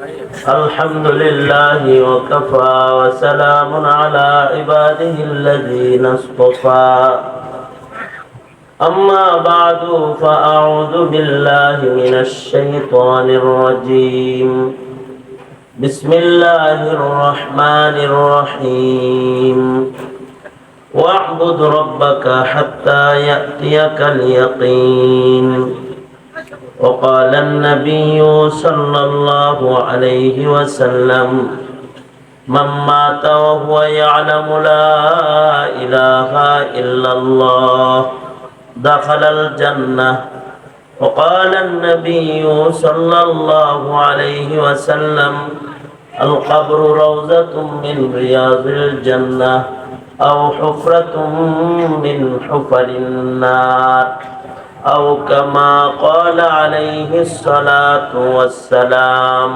الحمد لله وكفى وسلام على عباده الذين اصطفى أما بعد فأعوذ بالله من الشيطان الرجيم بسم الله الرحمن الرحيم واعبد ربك حتى يأتيك اليقين وقال النبي صلى الله عليه وسلم من مات وهو يعلم لا إله إلا الله دخل الجنة وقال النبي صلى الله عليه وسلم القبر روضة من رياض الجنة أو حفرة من حفر النار أو كما قال عليه الصلاة والسلام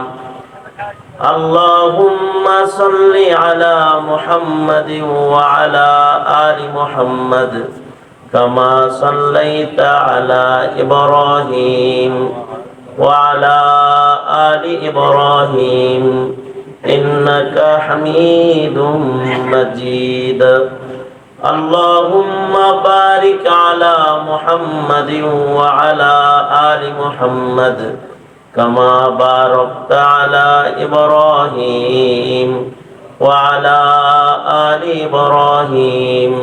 اللهم صل على محمد وعلى آل محمد كما صليت على إبراهيم وعلى آل إبراهيم إنك حميد مجيد اللهم بارك على محمد وعلى آل محمد كما باركت على إبراهيم وعلى آل إبراهيم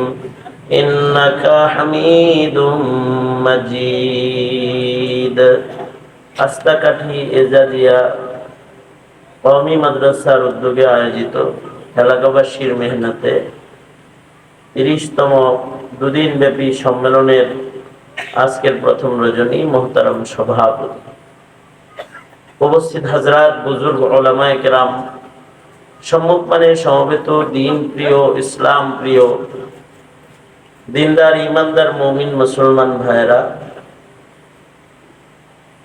إنك حميد مجيد আস্তাকাঠি এজাদিয়া কওমি মাদ্রাসার উদ্যোগে আয়োজিত এলাকাবাসীর মেহনতে 30তম দুদিন ব্যাপী সম্মেলনের আজকের প্রথম রজনী মোহতারাম সভাপতি উপস্থিত হযরত বুজুর্গ উলামায়ে কেরাম সম্মুখপানে সমবেত দিন প্রিয় ইসলাম প্রিয় দিনদার ইমানদার মুমিন মুসলমান ভাইরা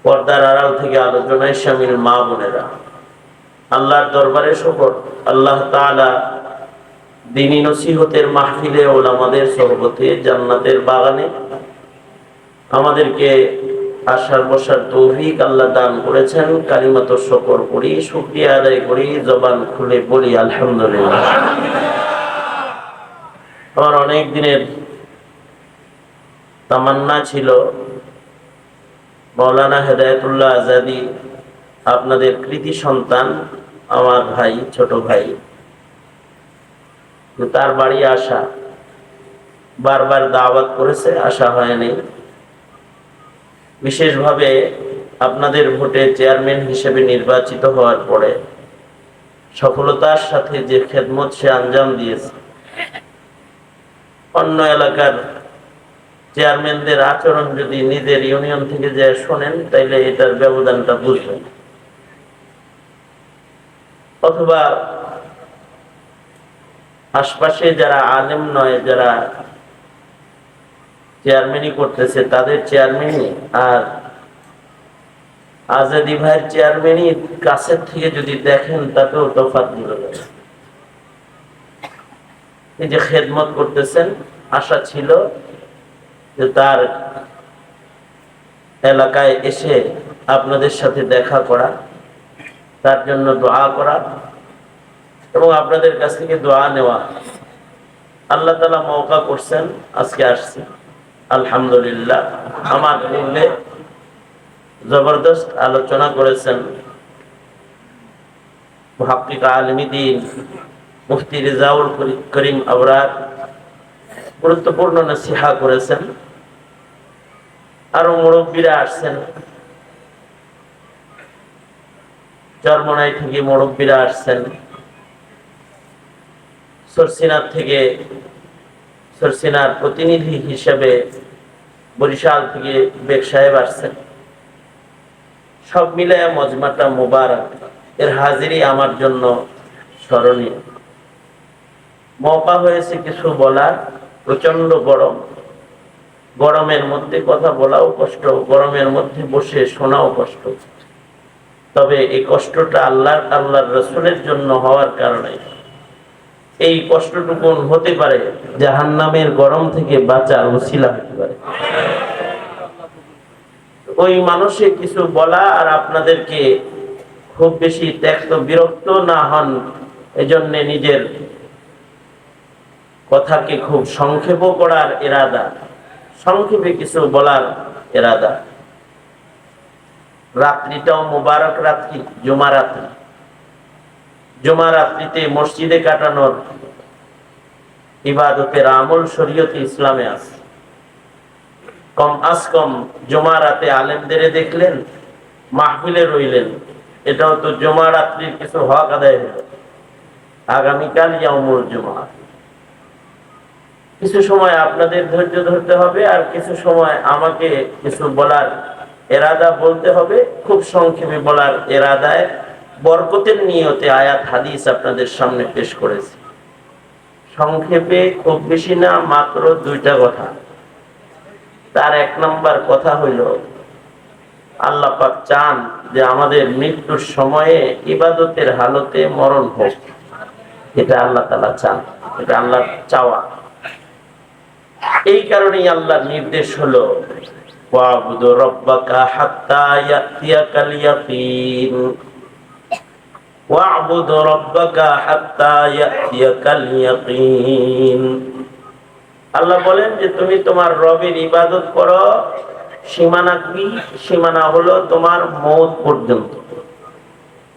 পর্দার আড়াল থেকে আলোচনায় শামিল মা বোনেরা আল্লাহর দরবারে শুকর আল্লাহ তাআলা দ্বীনি নসিহতের মাহফিলে ওলামাদের সোহবতে জান্নাতের বাগানে আমাদেরকে আসার বসার তৌফিক আল্লাহ দান করেছেন। কালিমাত শুকর করি, শুকরিয়া আদায় করি, জবান খুলে বলি আলহামদুলিল্লাহ। আমার অনেক দিনের তামান্না ছিল মাওলানা হেদায়েতুল্লাহ আজাদী আপনাদের কৃতি সন্তান, আমার ভাই, ছোট ভাই, তার বাড়ি আসা, বারবার দাওয়াত করেছে, আসা হয়নি। বিশেষভাবে আপনাদের ভোটে চেয়ারম্যান হিসেবে নির্বাচিত হওয়ার পরে সফলতার সাথে যে খেদমত সে আঞ্জাম দিয়েছে, অন্য এলাকার চেয়ারম্যানদের আচরণ যদি নিজের ইউনিয়ন থেকে যে শোনেন তাইলে এটার ব্যবধানটা বুঝবেন। অথবা আশপাশে যারা আলেম নয়, যারা চেয়ারম্যানই করতেছে, তাদের চেয়ারম্যানই আর আজাদী ভাইয়ের চেয়ারম্যানই কাছের থেকে যদি দেখেন তাতেও তফাৎ বোঝা যাবে। এই যে খেদমত করতেছেন, আশা ছিল যে তার এলাকায় এসে আপনাদের সাথে দেখা করা, তার জন্য দোয়া করা এবং আপনাদের কাছ থেকে দোয়া নেওয়া। আল্লাহ তাআলা মওকা করছেন, আজকে আসছি আলহামদুলিল্লাহ। আমার পূর্বে জবরদস্ত আলোচনা করেছেন মুহাক্কিক আলিমী দ্বীন মুফতি রেজাউল করিম আবরার, গুরুত্বপূর্ণ নসিহা করেছেন। আরো মুরব্বীরা আসছেন, চরমনাই থেকে মুরব্বীরা আসছেন, সরসিনার থেকে, সরসিনার প্রতিনিধি হিসেবে বরিশাল থেকে বেগ সাহেব আসছেন। সব মিলায় মজমাটা মুবারক, এর হাজিরি আমার জন্য স্মরণীয়। মওকা হয়েছে কিছু বলার, প্রচন্ড গরম, গরমের মধ্যে কথা বলাও কষ্ট, গরমের মধ্যে বসে শোনাও কষ্ট। তবে এই কষ্টটা আল্লাহর রাসূলের জন্য হওয়ার কারণে এই কষ্টটুকু হতে পারে জাহান্নামের গরম থেকে বাঁচার ওসিলা হতে পারে। ওই মানুষে কিছু বলা আর আপনাদেরকে খুব বেশি ত্যক্ত বিরক্ত না হন, এজন্য নিজের কথাকে খুব সংক্ষেপ করার ইরাদা, সংক্ষেপে কিছু বলার ইরাদা। রাত্রিটাও মুবারক রাত্রি, জুমা রাত্রি। জুমা রাত্রিতে মসজিদে কাটানোর ইবাদতের আমল শরীয়তে ইসলামে আছে। কম আজ কম জুমা রাতে আলেমদের দেখলেন, মাহফিলে রইলেন, এটাও তো জুমা রাত্রির কিছু হক আদায় হলো। আগামীকাল ইয়াউমুল জুমা, কিছু সময় আপনাদের ধৈর্য ধরতে হবে, আর কিছু সময় আমাকে কিছু বলার এরাদা বলতে হবে। খুব সংক্ষেপে বলার এরাদায় বরকতের নিয়তে আয়াত হাদিস আপনাদের সামনে পেশ করেছি। সংক্ষেপে, খুব বেশি না, মাত্র দুইটা কথা। তার এক নম্বর কথা হইল, আল্লাহ পাক চান যে আমাদের মৃত্যুর সময়ে ইবাদতের হালতে মরণ হোক। এটা আল্লাহ তাআলা চান, এটা আল্লাহর চাওয়া। এই কারণেই আল্লাহর নির্দেশ হলো, ওয়াবুদু রাব্বাকা হাত্তা ইয়াতিয়াকাল ইয়াকিন, ওয়াবুদু রাব্বাকা হাত্তা ইয়াতিয়াকাল ইয়াকিন। আল্লাহ বলেন যে তুমি তোমার রবের ইবাদত করো। সীমানা কি? সীমানা হলো তোমার মওত পর্যন্ত।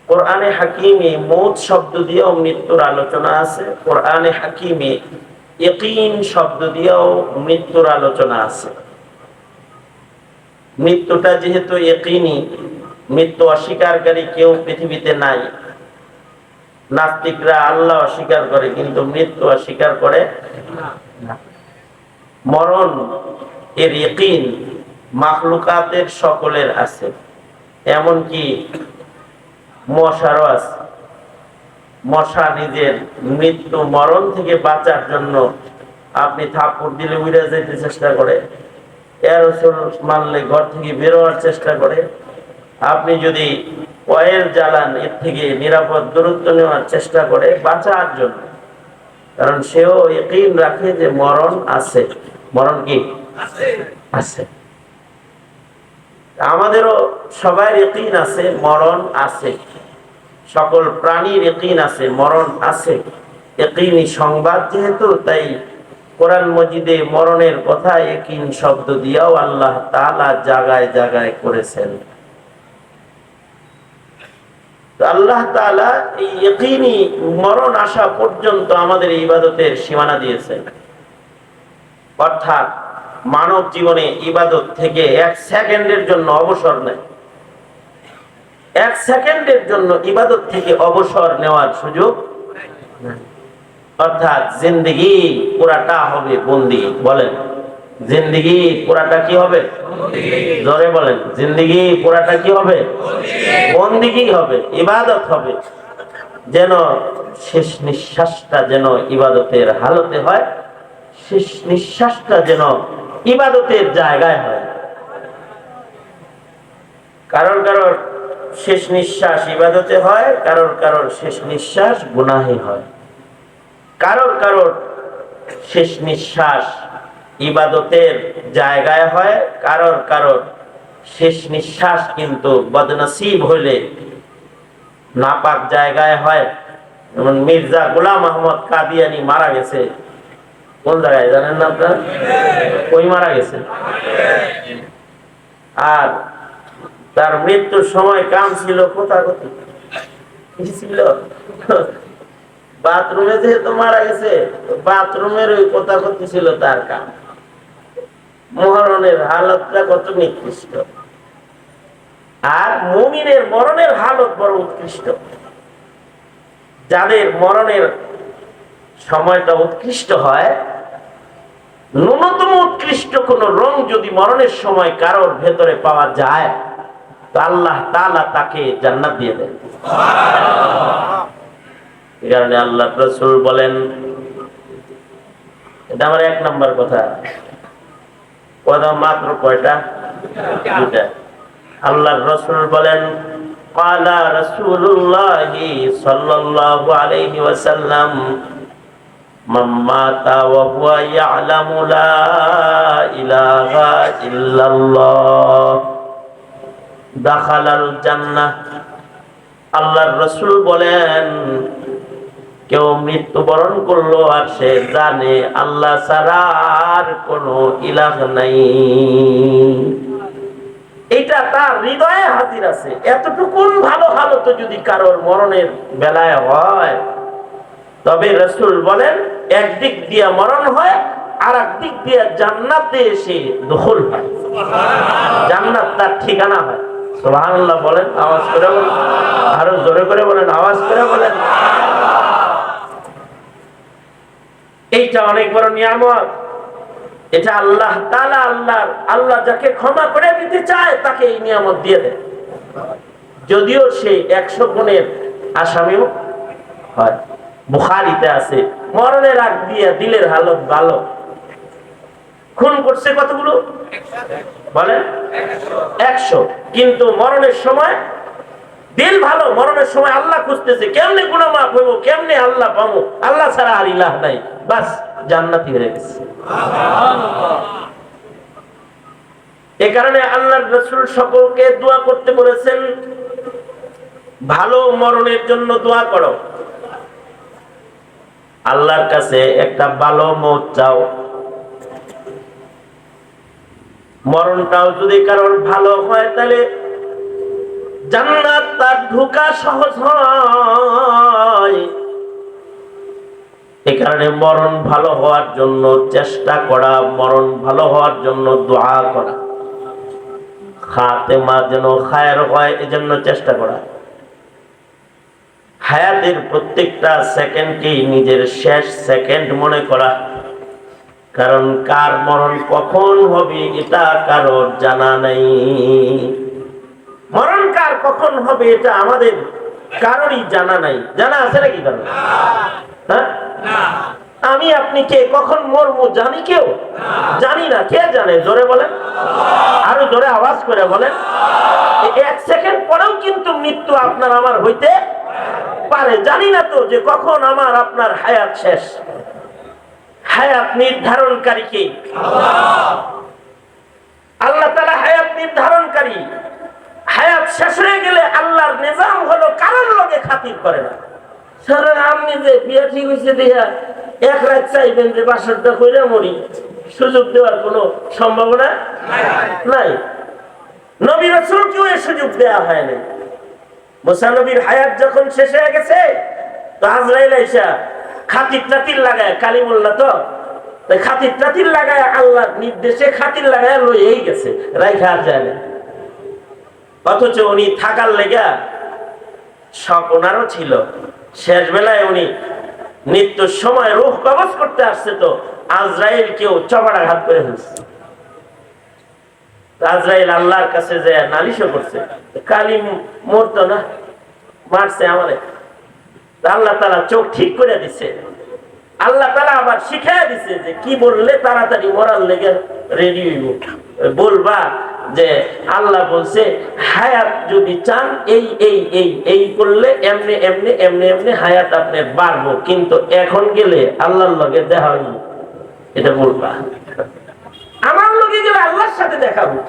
কোরআনে হাকিমে মওত শব্দ দিয়েও মৃত্যুর আলোচনা আছে, কোরআনে হাকিমে ইয়াকিন শব্দ দিয়েও মৃত্যুর আলোচনা আছে। মৃত্যুটা যেহেতু ইয়াকিনি, মৃত্যু অস্বীকারী কেউ পৃথিবীতে নাই। নাস্তিকরা আল্লাহ অস্বীকার করে, কিন্তু মৃত্যু অস্বীকার করে না। মরণ এর ইয়াকিন মাখলুকাতের সকলের আছে, এমনকি মশারও আছে। মশা নিজের মৃত্যু মরণ থেকে বাঁচার জন্য আপনি থাপ্পড় দিলে উড়ে যেতে চেষ্টা করে, এরোসল মারলে ঘর থেকে বেরোয়ার চেষ্টা করে। আপনি যদি অয়েল জ্বালান, এর থেকে নিরাপদ দূরত্ব নেওয়ার চেষ্টা করে বাঁচার জন্য, কারণ সেও ইয়াকিন রাখে যে মরণ আছে। মরণ কি আছে? আমাদেরও সবার ইয়াকিন আছে, মরণ আছে। সকল প্রাণীর ইয়াকিন আছে, মরণ আছে। ইয়াকিনি সংবাদ যেহেতু, তাই কোরআন মজিদে মরণের কথা ইয়াকিন শব্দ দিয়েও আল্লাহ তাআলা জায়গায় জায়গায় করেছেন। আল্লাহ তাআলা এই ইয়াকিনি মরণ আসা পর্যন্ত আমাদের ইবাদতের সীমানা দিয়েছেন। অর্থাৎ মানব জীবনে ইবাদত থেকে এক সেকেন্ডের জন্য অবসর নেই। এক সেকেন্ডের জন্য ইবাদত থেকে অবসর নেওয়ার সুযোগ নেই। অর্থাৎ জিন্দেগি পুরাটা হবে বন্দেগি। বলেন, জিন্দেগি পুরাটা কি হবে? জোরে বলেন, জিন্দেগি পুরাটা কি হবে? বন্দেগি হবে, ইবাদত হবে। যেন শেষ নিঃশ্বাসটা যেন ইবাদতের হালতে হয়, শেষ নিঃশ্বাসটা যেন ইবাদতের জায়গায় হয়। কারোর কারোর শেষ নিঃশ্বাস ইবাদতে হয়, কারোর কারোর শেষ নিঃশ্বাস গুনাহে হয়। কারোর কারোর শেষ নিঃশ্বাস ইবাদতের জায়গায় হয়, কারোর কারোর শেষ নিঃশ্বাস কিন্তু বদনসিব হইলে নাপাক জায়গায় হয়। যেমন মির্জা গোলাম আহমদ কাদিয়ানি মারা গেছে কোন জায়গায় জানেন না আপনারা? কই মারা গেছে? আর তার মৃত্যুর সময় কাম ছিল কোথাগতি ছিল, বাথরুমে যেহেতু মারা গেছে, বাথরুমের ওই কোথাগতি ছিল তার কাম। মরণের হালতটা কত নিকৃষ্ট, আর মুমিনের মরণের হালত বড় উৎকৃষ্ট। যাদের মরণের সময়টা উৎকৃষ্ট হয়, ন্যূনতম উৎকৃষ্ট কোন রং যদি মরণের সময় কারোর ভেতরে পাওয়া যায়, তো আল্লাহ তাআলা তাকে জান্নাত দিয়ে দেন। এই কারণে আল্লাহ রাসূল বলেন, এটা আমার এক নম্বর কথা। কথা মাত্র কয়টা? দুটা। আল্লাহ রাসূল বলেন, ক্বালা রাসূলুল্লাহি সাল্লাল্লাহু আলাইহি ওয়াসাল্লাম, মান মাতা ওয়া হুয়া ইয়ালামু লা ইলাহা ইল্লাল্লাহ দাখালাল জান্নাহ। আল্লাহর রাসূল বলেন, কেউ মৃত্যুবরণ করলো আর সে জানে আল্লাহ ছাড়া আর কোনো ইলাহ নাই, এটা তার হৃদয়ে হাজির আছে। এতটুকুন ভালো হালত যদি কারোর মরণের বেলায় হয়, তবে রাসূল বলেন একদিক দিয়ে মরণ হয় আর একদিক দিয়ে জান্নাতে এসে দখল হয়, জান্নাত তার ঠিকানা হয়। সুবহানাল্লাহ বলেন, আওয়াজ করে বলেন, আরো জোরে করে বলেন, আওয়াজ করে বলেন। এইটা অনেক বড় নিয়ামত। এটা আল্লাহ তাআলা, আল্লাহ যাকে ক্ষমা করে দিতে চায় তাকে এই নিয়ামত দিয়ে দেয়, যদিও সে 100 গুণের আসামিও হয়। বুখারীতে আছে, মরণের আগ দিয়ে দিলের হালত ভালো। খুন করছে কতগুলো বলেন? 100। কিন্তু মরণের সময় দিল ভালো, মরণের সময় আল্লাহ খুঁজতেছে কেমনে গুনাহ মাফ হইব, কেমনে আল্লাহ পাবো, আল্লাহ ছাড়া আর ইলাহ নাই, বাস জান্নাতি হয়ে গেছে। সুবহানাল্লাহ। এই কারণে আল্লাহর রাসূল সকলকে দোয়া করতে বলেছেন, ভালো মরণের জন্য দোয়া করো, আল্লাহর কাছে একটা ভালো মওত চাও। মরণটাও যদি কারোর ভালো হয় তাহলে জান্নাত তার ঢোকা সহজ হয়। এই কারণে মরণ ভালো হওয়ার জন্য চেষ্টা করা, মরণ ভালো হওয়ার জন্য দোয়া করা, খাতেমা যেন খায়ের হয় এজন্য চেষ্টা করা। হায়াতের প্রত্যেকটা সেকেন্ডকেই নিজের শেষ সেকেন্ড মনে করা, কারণ কার মরণ কখন হবে এটা কারোর জানা নাই। মরণ কার কখন হবে এটা আমাদের কারোরই জানা নাই। জানা আছে নাকি কারণ? হ্যাঁ, আমি আপনি কে কখন মরবো জানি? কেউ জানি না। কে জানে? জোরে বলেন, আরো জোরে আওয়াজ করে বলেন। 1 সেকেন্ড পরেও কিন্তু মৃত্যু আপনার আমার হইতে পারে। জানি না তো যে কখন আমার আপনার হায়াত শেষ। হায়াত নির্ধারণকারী কে? আল্লাহ তাআলা হায়াত নির্ধারণকারী। হায়াত শেষ হয়ে গেলে আল্লাহর নিজাম হলো কারোর লগে খাতির করে না। সারা আপনি যে বিয়ে ঠিক হয়েছে দিয়া 1 রাত চাইবেন যে বাসরটা কইরা মরি, সুযোগ দেওয়ার কোনো সম্ভাবনা নাই। নবী রাসূলকেও এই সুযোগ দেওয়া হয় নাই। মুসা নবীর হায়াত যখন শেষ হয়ে গেছে, তো আজরাইল আইসা খাতির টাতির লাগায়, কালিমুল্লাহ তো খাতির টাতির লাগায় আল্লাহর নির্দেশে খাতির লাগায় লইয়েই গেছে, রাইখা আর যায় না। অথচ উনি থাকার লেগা শখ ওনারও ছিল। শেষ বেলায় উনি মৃত্যুর সময় রূহ কবজ করতে আসছে, তো আজরাইল কেউ চপাড়াঘাত করে ফেলছে। আজরাইল আল্লাহর কাছে যে নালিশও করছে, কালি মরতো না, মারছে আমারে। আল্লাহ তাআলা চোখ ঠিক করে দিচ্ছে। আল্লাহ তাআলা আবার শিখাইয়া দিচ্ছে যে কি বললে তাড়াতাড়ি মরার লেগে রেডি হইব। বলবা যে আল্লাহ বলছে হায়াত যদি চান এই এই এই এই করলে এমনি এমনি এমনি এমনি হায়াত আপনার বাড়বো, কিন্তু এখন গেলে আল্লাহর লগে দেখা হইব, এটা বলবা। আমার লগে গেলে আল্লাহর সাথে দেখা হইব।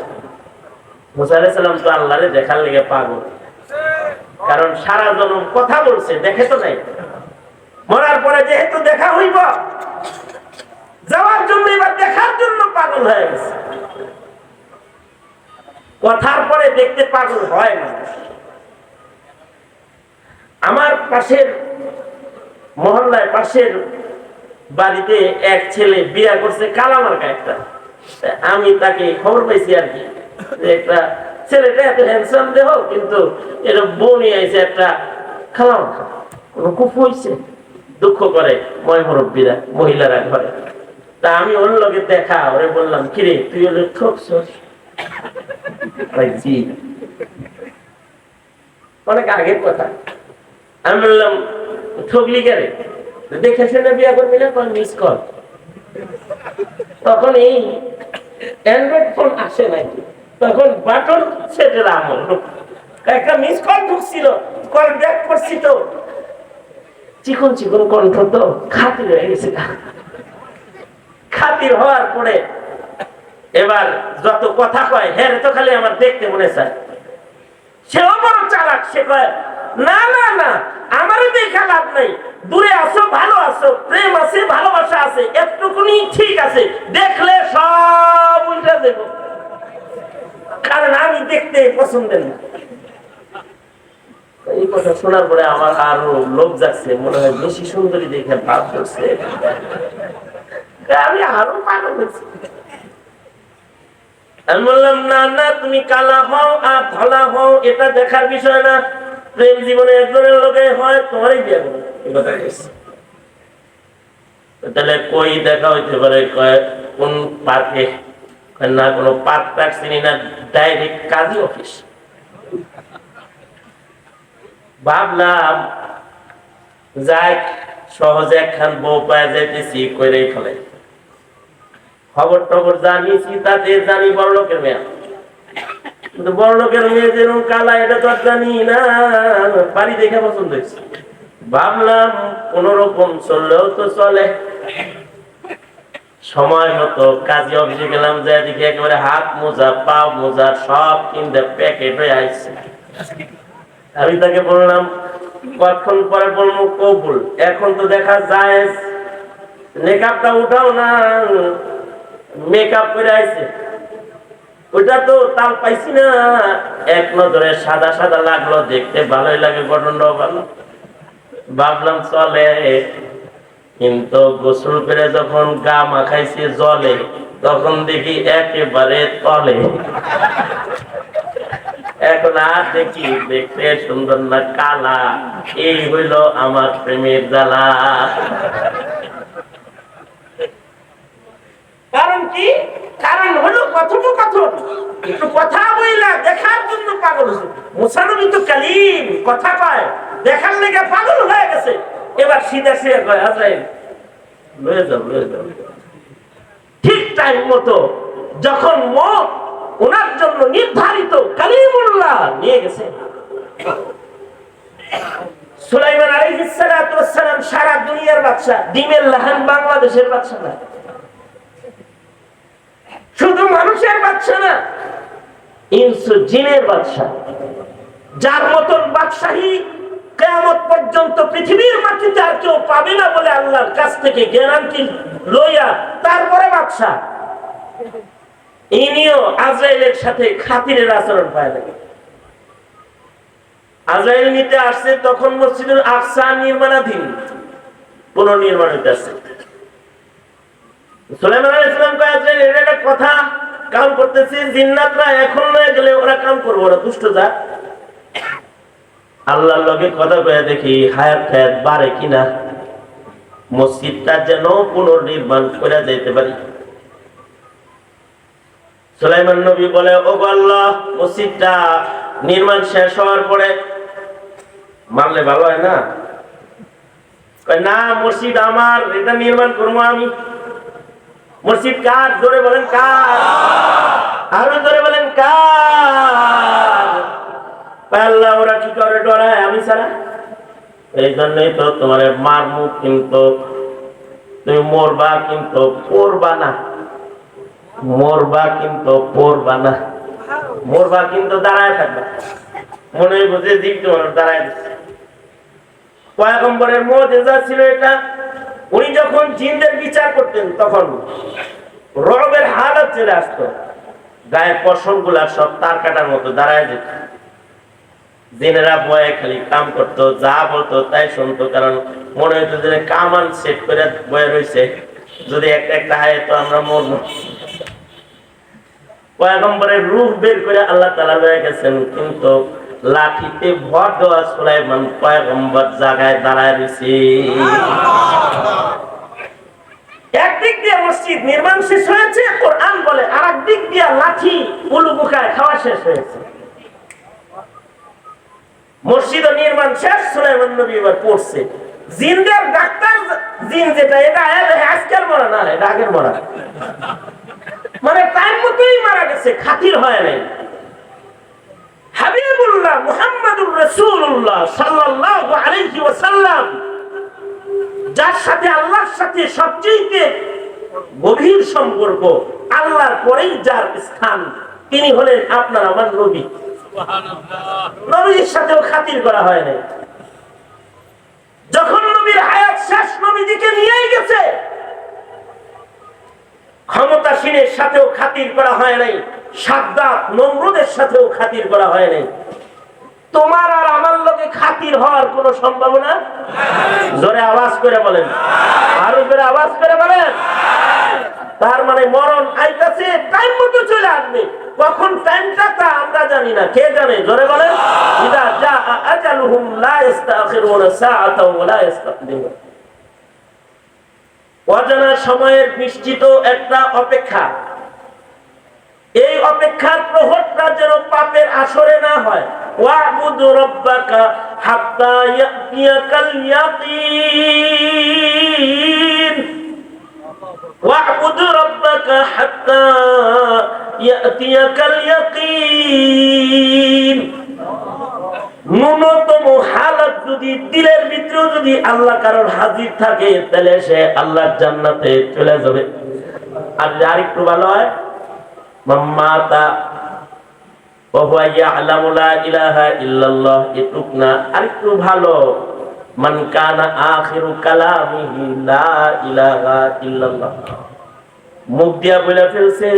মুসা আলাইহিস সালাম তো আল্লাহরে দেখার লেগে পাগল, কারণ সারা জনম কথা বলছে, দেখে তো নাই। মরার পরে যেহেতু দেখা হইব, যাওয়ার জন্য এবার দেখার জন্য পাগল হয়ে গেছে। কথার পরে দেখতে পাগল হয় মানুষ। আমার পাশের মহল্লায়, পাশের বাড়িতে এক ছেলে বিয়ে করছে, কালামার্কা একটা। আমি তাকে খবর পাইছি আর কি, একটা ছেলেটা এত হ্যান্ডসাম দেহ, কিন্তু এর বনি আইছে একটা কালামার্কা। কোনো খুব হয়েছে, দুঃখ করে মুরব্বীরা, মহিলারা ঘরে। তা আমি ওর লগে দেখা, ওরে বললাম কিরে তুই হলে ঠকছস? অনেক আগের কথা। আমি বললাম ঠকলি কেরে? দেখে শুনে বিয়া করবি না? Miss call. তখন এই অ্যান্ড্রয়েড ফোন আসে নাকি, তখন বাটন সেটের আমল। একটা মিস কল ঢুকছিল, কল ব্যাক করছি, তো চিকন চিকন কণ্ঠ, তো খাতির হয়ে গেছে। খাতির হওয়ার পরে এবার যত কথা কয়, হ্যাঁ তো খালি আমার দেখতে মনে চায়। সেও বড় চালাক। সে কয় না না না, আমারও দেখা লাভ নাই, দূরে আছো ভালো আছো, প্রেম আছে ভালোবাসা আছে, একটুকুনি ঠিক আছে, দেখলে সব উল্টা দেব, কারণ আমি দেখতে পছন্দের না। এই কথা শোনার পরে আমার আরো লোভ যাচ্ছে, মনে হয় বেশি সুন্দরী দেখে ভাব করছে, আমি আরো পাগল হয়েছি। আমি বললাম না না, তুমি কালা হও আর ধলা হও এটা দেখার বিষয় না, প্রেম জীবনে একজনের লোকে হয়, তোমারই বিয়ে করো, এই কথা বলছে। তাহলে কই দেখা হইতে পারে, কোন পার্কে? না কোনো পার্ক টার্ক চিনি না, ডাইরেক্ট কাজী অফিস। ভাবলাম যাই সহজে একখান বউ পায় যাইতেছি, কইরেই ফেলে খবর টবর জানিয়েছি, তাতে জানি বড় লোকের মেয়ে, কিন্তু বড় লোকের মেয়ে যেরকম কালা এটা তো আর জানি না, বাড়ি দেখে পছন্দ হয়েছে। ভাবলাম কোন রকম চললেও তো চলে, সময় মতো কাজী অফিসে গেলাম, যে এদিকে একেবারে হাত মোজা পা মোজা সব কিনতে প্যাকেট হয়ে আসছে। আমি তাকে বললাম কতক্ষণ পরে বলবো কবুল, এখন তো দেখা যায় মেকআপটা উঠাও না, মেকআপ করে আইছে, ওইটা তো তাল পাইছি না, এক নজরে সাদা সাদা লাগলো, দেখতে ভালোই লাগে, গঠনটাও ভালো। ভাবলাম চলে, কিন্তু গোসল করে যখন গা মাখাইছে জলে, তখন দেখি একেবারে তলে। এখন আর দেখি দেখতে সুন্দর না, কালা, এই হইল আমার প্রেমের জ্বালা। কারণ কি? কারণ হলো কথোপকথন, একটু কথা বইলা দেখার জন্য পাগল হয়েছে। মুসা নবী তো কালিম, কথা কয়, দেখার লেগে পাগল হয়ে গেছে। এবার সিধা সিধা কয় আজরাইল লয়ে যাও লয়ে যাও। ঠিক টাইম মতো যখন মত ওনার জন্য নির্ধারিত, কালিমুল্লাহ নিয়ে গেছে। সুলাইমান আলাইহিস সালাতু ওয়াস সালাম সারা দুনিয়ার বাদশা, ডিমের লাহান বাংলাদেশের বাদশা না, শুধু মানুষের বাদশা না, ইনসু জিনের বাদশা, যার মতন বাদশাহী কিয়ামত পর্যন্ত পৃথিবীর মাটিতে আর কেউ পাবে না বলে আল্লাহর কাছ থেকে গ্যারান্টি লইয়া তারপরে বাদশা। ইনিও আজরাইলের সাথে খাতিরের আচরণ পায় না। আজরাইল নিতে আসছে, তখন মসজিদুল আকসা নির্মাণাধীন, পুনর্নির্মাণ আছে। সুলাইমান আলাইহিস সালাম কয় আজরাইল এর একটা কথা কাম করতেছি, জিন্নাতরা এখন লয়ে গেলে ওরা কাম করবে, ওরা দুষ্ট জাত। আল্লাহর লগে কথা কয়ে দেখি হায়াত হায়াত বাড়ে কিনা, মসজিদটা যেন পুনর্নির্মাণ করে যাইতে পারি। সুলাইমান নবী বলে, ও আল্লাহ, মসজিদটা নির্মাণ শেষ হওয়ার পরে মানলে ভালো হয় না? না, মসজিদ আমার, এটা নির্মাণ করবো আমি। মসজিদ কার? জোরে বলেন কার? আরো জোরে বলেন কার? আল্লাহ, ওরা কি করে ডরায় আমি ছাড়া? এই জন্যই তো তোমার মারমু, কিন্তু তুমি মরবা, কিন্তু পড়বা না, মরবা কিন্তু পড়বা না, মরবা কিন্তু দাঁড়ায় থাকবা। মনে বুঝে জীব তোমার দাঁড়ায় দিচ্ছে। পয়গম্বরের মুজিজা ছিল এটা। উনি যখন জিনদের বিচার করতেন, তখন রবের হালত চলে আসতো, গায়ের পশম গুলা সব তার কাটার মতো দাঁড়ায় যেত। জিনেরা ভয়ে খালি কাম করতো, যা বলতো তাই শুনতো, কারণ মনে হইতো যে কামান সেট করে বয়ে রয়েছে, যদি একটা একটা হায় তো আমরা মরবো। পয়গম্বরের রূহ বের করে আল্লাহ তাআলা লয়ে গেছেন, কিন্তু লাঠিতে ভর দেওয়া সুলাইমান পয়গম্বর জায়গায় দাঁড়ায় রয়েছে। একদিক দিয়ে মসজিদ নির্মাণ শেষ হয়েছে, কোরআন বলে, আর একদিক দিয়ে লাঠি উলু বুকায় খাওয়া শেষ হয়েছে। মসজিদ নির্মাণ শেষ, সুলাইমান নবী এবার পড়ছে। জিনদের ডাক্তার জিন যেটা, এটা আজকের মরা না, এটা আগের মরা, মানে টাইম মতোই মারা গেছে, খাতির হয় নাই। হাবিবুল্লাহ মুহাম্মাদুর রাসূলুল্লাহ সাল্লাল্লাহু আলাইহি ওয়াসাল্লাম, যার সাথে আল্লাহর সাথে সবচেয়ে গভীর সম্পর্ক, আল্লাহর পরেই যার স্থান, তিনি হলেন আপনার আমার নবী। নবীর সাথেও খাতির করা হয় নাই। যখন নবীর হায়াত শেষ, নবীজিকে নিয়েই গেছে, ক্ষমতাসীনের সাথেও খাতির করা হয় নাই, সাদ্দাত নমরুদের সাথেও খাতির করা হয় নাই। তোমার আর আমার লোকে খাতির হওয়ার কোন সম্ভাবনা? জোরে আওয়াজ করে বলেন, আরো জোরে আওয়াজ করে বলেন। তার মানে মরণ আইতাছে, টাইম মতো চলে আসবে। কখন টাইমটা তা আমরা জানি না, কে জানে? জোরে বলেন। ইদা জাআ আজালুহুম লা ইস্তাখিরুনা সাআতাও ওয়া লা ইস্তাকদিমুন। অজানা সময়ের নিশ্চিত একটা অপেক্ষা, এই অপেক্ষার প্রহরটা যেন পাপের আসরে না হয়। ওয়া'বুদ রাব্বাকা হাত্তা ইয়াতিয়াকাল ইয়াকিন, ওয়া'বুদ রাব্বাকা হাত্তা ইয়াতিয়াকাল ইয়াকিন। ন্যূনতম হালত যদি দিলের ভিতরে যদি আল্লাহ কারোর হাজির থাকে, তাহলে সে আল্লাহর জান্নাতে চলে যাবে। আর আরেকটু ভালো হয়, মাম্মাতা ওয়া হুয়া ইয়ালামু লা ইলাহা ইল্লাল্লাহ, এটুক না, আরেকটু ভালো, মান কানা আখিরু কালামিহি লা ইলাহা ইল্লাল্লাহ। মুখ দিয়া বলে ফেলছে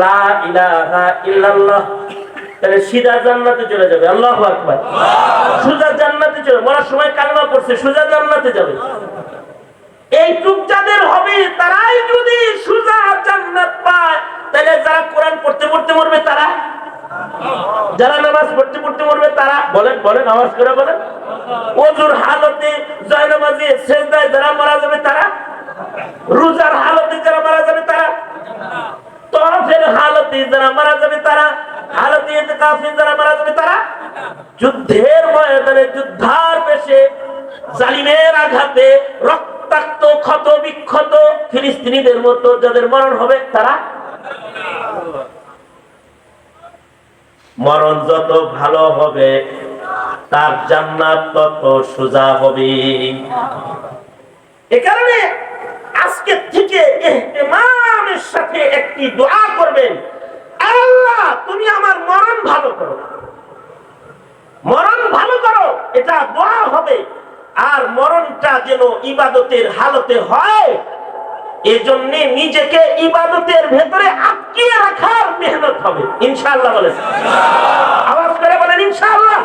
লা ইলাহা ইল্লাল্লাহ, তাহলে সিধা জান্নাতে চলে যাবে। আল্লাহু আকবার। সোজা জান্নাতে চলে, মরার সময় কালেমা পড়ছে, সোজা জান্নাতে যাবে। এইটুক যাদের হবে, তারাই যদি সোজা জান্নাত পায়, তাহলে যারা কোরআন পড়তে পড়তে মরবে তারা, যারা নামাজ পড়তে পড়তে মরবে তারা, বলেন বলেন, আওয়াজ করে বলেন। ওযুর হালতে জয়নামাজে সেজদায় যারা মারা যাবে তারা, রোজার হালতে যারা মারা যাবে তারা, তওয়াফের হালতে যারা মারা যাবে তারা, হালতে ইতিকাফে যারা মারা যাবে তারা, যুদ্ধের ময়দানে যুদ্ধার বেশে জালিমের আঘাতে রক্তাক্ত ক্ষত বিক্ষত ফিলিস্তিনিদের মতো যাদের মরণ হবে তারা। মরণ যত ভালো হবে, তার জান্নাত তত সোজা হবে। এ কারণে আজকে থেকে ইহতিমামের সাথে একটি দোয়া করবেন, আল্লাহ তুমি আমার মরণ ভালো করো, মরণ ভালো করো, এটা দোয়া হবে। আর মরণটা যেন ইবাদতের হালতে হয়, এজন্য নিজেকে ইবাদতের ভেতরে আটকিয়ে রাখার মেহনত হবে ইনশাআল্লাহ। বলেন আওয়াজ করে বলেন ইনশাআল্লাহ।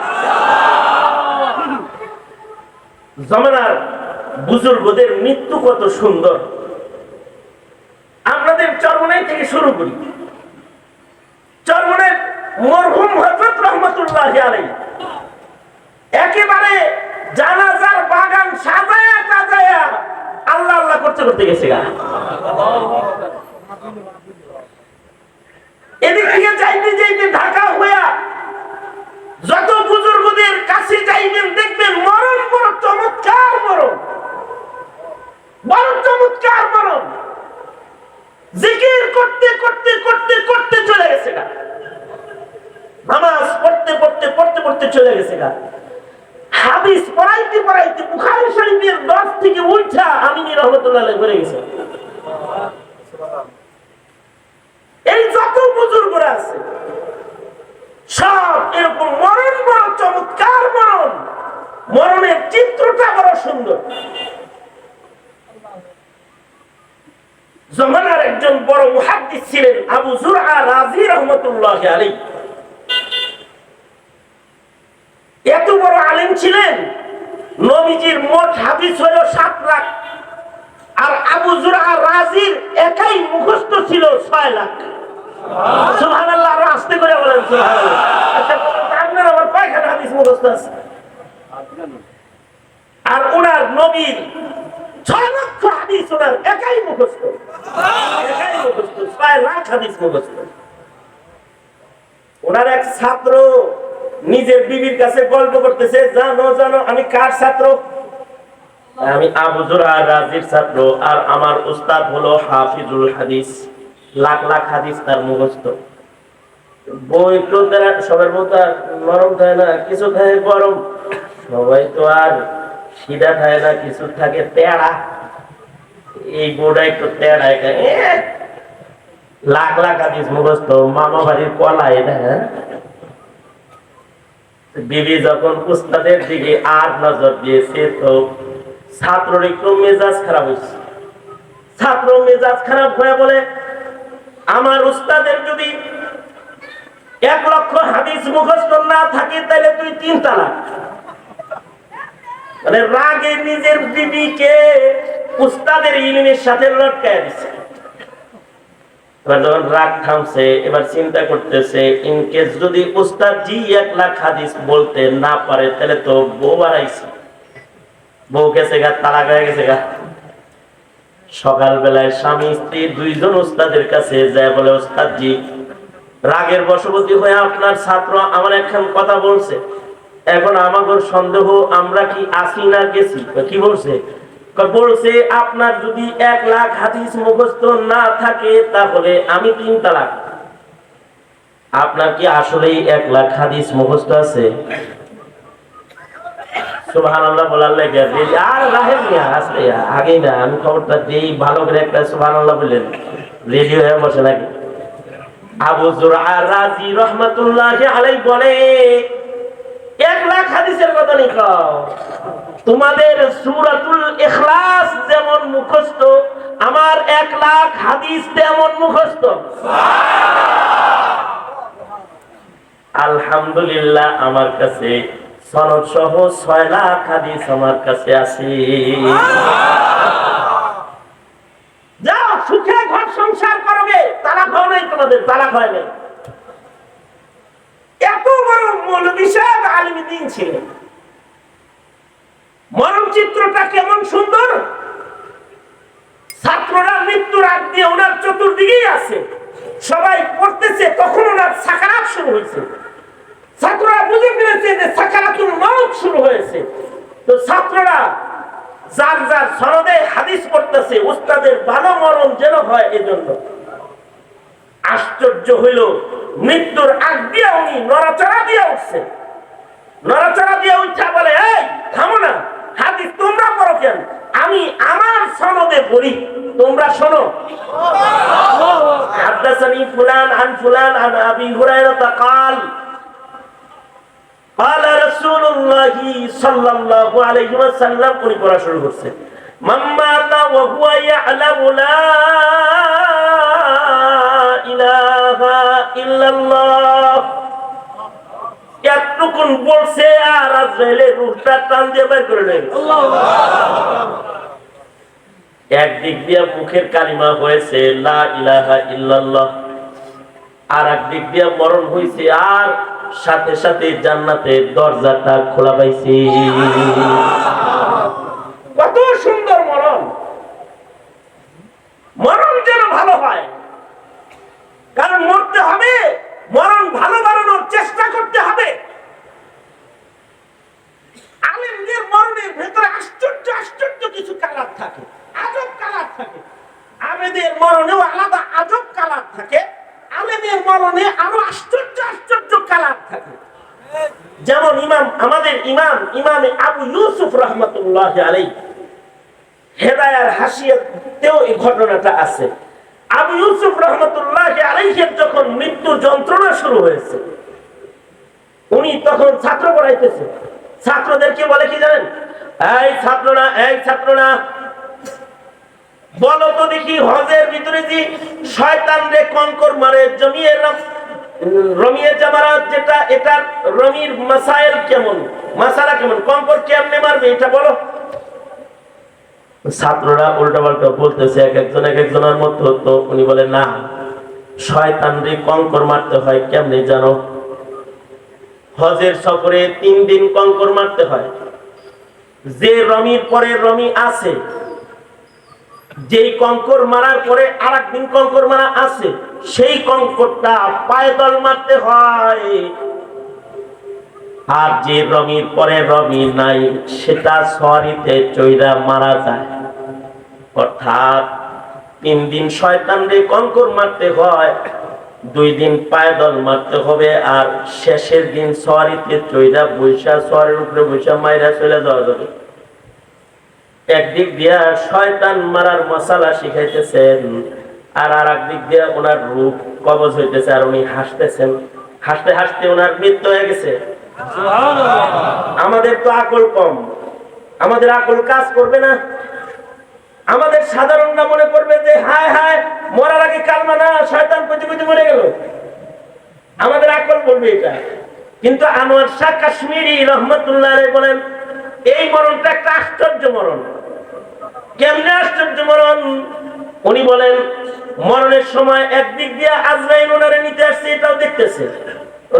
জামানার বুজুর্গদের মৃত্যু কত সুন্দর। আপনাদের চরমনাই থেকে শুরু করি। চরমনাই মরহুম হযরত রহমাতুল্লাহি আলাইহি একেবারে জানাজার বাগান সাজায়া সাজায়া আল্লাহ আল্লাহ করতে করতে গেছে গা। এদিক থেকে যাইতে যাইতে ঢাকা হইয়া যত বুজুর্গদের কাছে যাইবেন, দেখবেন মরণ বড় চমৎকার মরণ, বড় চমৎকার মরণ। জিকির করতে করতে করতে করতে চলে গেছে গা, নামাজ পড়তে পড়তে পড়তে পড়তে চলে গেছে গা, হাদিস পড়াইতে পড়াইতে বুখারী শরীফের 10 থেকে উঠা আমিনী রাহমাতুল্লাহ আলাইহি করে গেছে। এই যত বুজুর্গরা আছে সব এরকম মরণ বড় চমৎকার মরণ, মরণের চিত্রটা বড় সুন্দর। জামানার একজন বড় মুহাদ্দিস ছিলেন আবু যুরআ রাজি রাহমাতুল্লাহি আলাইহি। এত বড় আলেম ছিলেন, নবীজির মোট হাদিস হলো 7 লাখ, আর আবু যুরআ রাজির একাই মুখস্থ ছিল 6 লাখ। সুবহানাল্লাহ। আর আস্তে করে বলেন সুবহানাল্লাহ। আচ্ছা আপনার আমার কয়খানা হাদিস মুখস্থ আছে? আর ওনার নবীর 6 লক্ষ হাদিস ওনার একাই মুখস্থ, একাই মুখস্থ, 6 লাখ হাদিস মুখস্থ। ওনার এক ছাত্র নিজের বিবির কাছে গল্প করতেছে, জানো জানো আমি কার ছাত্র? আমি আবু যুরআ রাজির ছাত্র, আর আমার উস্তাদ হলো হাফিজুল হাদিস, লাখ লাখ হাদিস তার মুখস্থ। বই তো তারা সবার মতো নরম থাকে না, কিছু থাকে গরম, সবাই তো আর সিধা থাকে না, কিছু থাকে তেড়া। এই বইটা একটু তেড়া, লাখ লাখ হাদিস মুখস্থ, মামা বাড়ির কলা এটা। বিবি যখন উস্তাদের দিকে আর নজর দিয়েছে তো ছাত্রর একটু মেজাজ খারাপ হয়েছে। ছাত্র মেজাজ খারাপ হয়ে বলে, আমার উস্তাদের যদি 1 লক্ষ হাদিস মুখস্থ না থাকে তাহলে তুই 3 তালাক। মানে রাগে নিজের বিবিকে উস্তাদের ইলমের সাথে লটকায় দিচ্ছে। এবার যখন রাগ থামছে, এবার চিন্তা করতেছে ইনকেস যদি উস্তাদ জি 1 লাখ হাদিস বলতে না পারে তাহলে তো বউ বাড়াইছে, বউ গেছে গা, তালাক হয়ে গেছে গা। সকালবেলায় স্বামী স্ত্রী দুইজন উস্তাদের কাছে যায়, বলে উস্তাদ জি রাগের বশবর্তী হয়ে আপনার ছাত্র আমার একখান কথা বলছে, এখন আমাদের সন্দেহ আমরা কি আসি না গেছি। কি বলছে? বলছে আপনার যদি 1 লাখ হাদিস মুখস্থ না থাকে তাহলে আমি 3 তালাক। আপনার কি আসলেই 1 লাখ হাদিস মুখস্থ আছে? সুবহানাল্লাহ বলার লাগে আর রাহেন মিয়া আসলে আগেই না, আমি খবরটা দেই ভালো করে, একটা সুবহানাল্লাহ বললেন রেডি হয়ে বসে নাকি। আবু যুরআ রাজি রাহমাতুল্লাহি আলাইহি বলে 1 লাখ হাদিসের কথা নেই, তোমাদের সূরাতুল ইখলাস যেমন মুখস্থ আমার 1 লাখ হাদিস তেমন মুখস্থ। আলহামদুলিল্লাহ আমার কাছে সনদ সহ 6 লাখ হাদিস আমার কাছে আছে। যাও সুখে ঘর সংসার করবে, তালাক হয় নাই, তোমাদের তালাক হয় নাই। এত বড় মৌলবী সাহেব আলিম দ্বীন ছিলেন। মরণ চিত্রটা কেমন সুন্দর। ছাত্ররা মৃত্যুর আগ দিয়ে ওনার চতুর্দিকেই আছে, সবাই পড়তেছে, তখন ওনার সাকারাত শুরু হয়েছে। ছাত্ররা বুঝে ফেলেছে যে সাকারাতুল মউত শুরু হয়েছে। তো ছাত্ররা যার যার সনদে হাদিস পড়তেছে, উস্তাদের ভালো মরণ যেন হয় এজন্য। আশ্চর্য হইল, মৃত্যুর আগ দিয়ে উনি নড়াচড়া দিয়ে উঠছে। নড়াচড়া দিয়ে উঠা বলে, এই থামো না, হাদিস তোমরা পড়ো কেন? আমি আমার সনদে পড়ি, তোমরা শোনো। হাদাসানি ফুলান আন ফুলান আন আবি হুরায়রা قال قال رسول الله صلى الله عليه وسلم উনি পড়া শুরু করছে, মান মাতা ওয়া হুয়া ইয়ালামু লা ইলাহা ইল্লাল্লাহ। এতটুকুন বলছে আর আজরাইলের রূহটা টান দিয়ে বের করে নেয়। একদিক দিয়ে মুখের কালিমা হয়েছে লা ইলাহা ইল্লাল্লাহ, আর একদিক দিয়ে মরণ হয়েছে, আর সাথে সাথে জান্নাতের দরজাটা খোলা পাইছে। কত সুন্দর মরণ। মরণ যেন ভালো হয়, কারণ মরতে হবে, মরণ ভালো বানানোর চেষ্টা করতে হবে। আলেমদের মরণের ভেতরে আশ্চর্য আশ্চর্য কিছু কালার থাকে, আজব কালার থাকে। আলেমদের মরণেও আলাদা আজব কালার থাকে, আলেমের মরণে আরো আশ্চর্য আশ্চর্য কালার থাকে। যেমন আমাদের ইমাম আবু ইউসুফ রাহমাতুল্লাহি আলাইহি হেদায়ার হাসিয়াতেও এই ঘটনাটা আছে। আবু ইউসুফ রাহমাতুল্লাহি আলাইহির যখন মৃত্যু যন্ত্রণা শুরু হয়েছে, উনি তখন ছাত্র পড়াইতেছে। ছাত্রদেরকে বলে কি জানেন? এই ছাত্ররা বলো তো দেখি, হজের ভিতরে যে শয়তান রে কঙ্কর মারে রমিয়ে জামারাত, যেটা এটার রমির মাসাইল কেমন, মাসালা কেমন, কঙ্কর কেমনে মারবে এটা বলো। ছাত্ররা উল্টা পাল্টা বলতেছে এক একজনের মতো। তো উনি বলে না, শয়তান রে কঙ্কর মারতে হয় কেমনে জানো? হজের সফরে 3 দিন কঙ্কর মারতে হয়। যে রমির পরে রমি আছে, যেই কঙ্কর মারার পরে আরেকদিন কঙ্কর মারা আছে, সেই কঙ্করটা পায়দল মারতে হয়। আর যে রমির পরে রমি নাই, সেটা সরিতে চৈরা মারা যায়। অর্থাৎ 3 দিন শয়তান রে কঙ্কর মারতে হয়, 2 দিন পায়দল মারতে হবে, আর শেষের দিন সরিতে চৈরা বৈশা, সরের উপরে বৈশা মাইরা চলে যাওয়া যাবে। একদিক দিয়া শয়তান মারার মশালা শিখাইতেছেন, আর একদিক দিয়া ওনার রূপ কবজ হইতেছে, আর উনি হাসতেছেন। হাসতে হাসতে ওনার মৃত্যু হয়ে গেছে। আমাদের তো আকল কম, আমাদের আকল কাজ করবে না। আমাদের সাধারণরা মনে করবে যে হায় হায় মরার আগে কালমা না, শয়তান কইতে কইতে মরে গেল। আমাদের আকল বলবে এটা। কিন্তু আনোয়ার শাহ কাশ্মীরি রহমতুল্লাহ আলাইহি বলেন এই মরণটা একটা আশ্চর্য মরণ। কেমনে আশ্চর্য মরণ? উনি বলেন মরণের সময় একদিক দিয়ে আজরাইল ওনারে নিতে আসছে, এটাও দেখতেছে।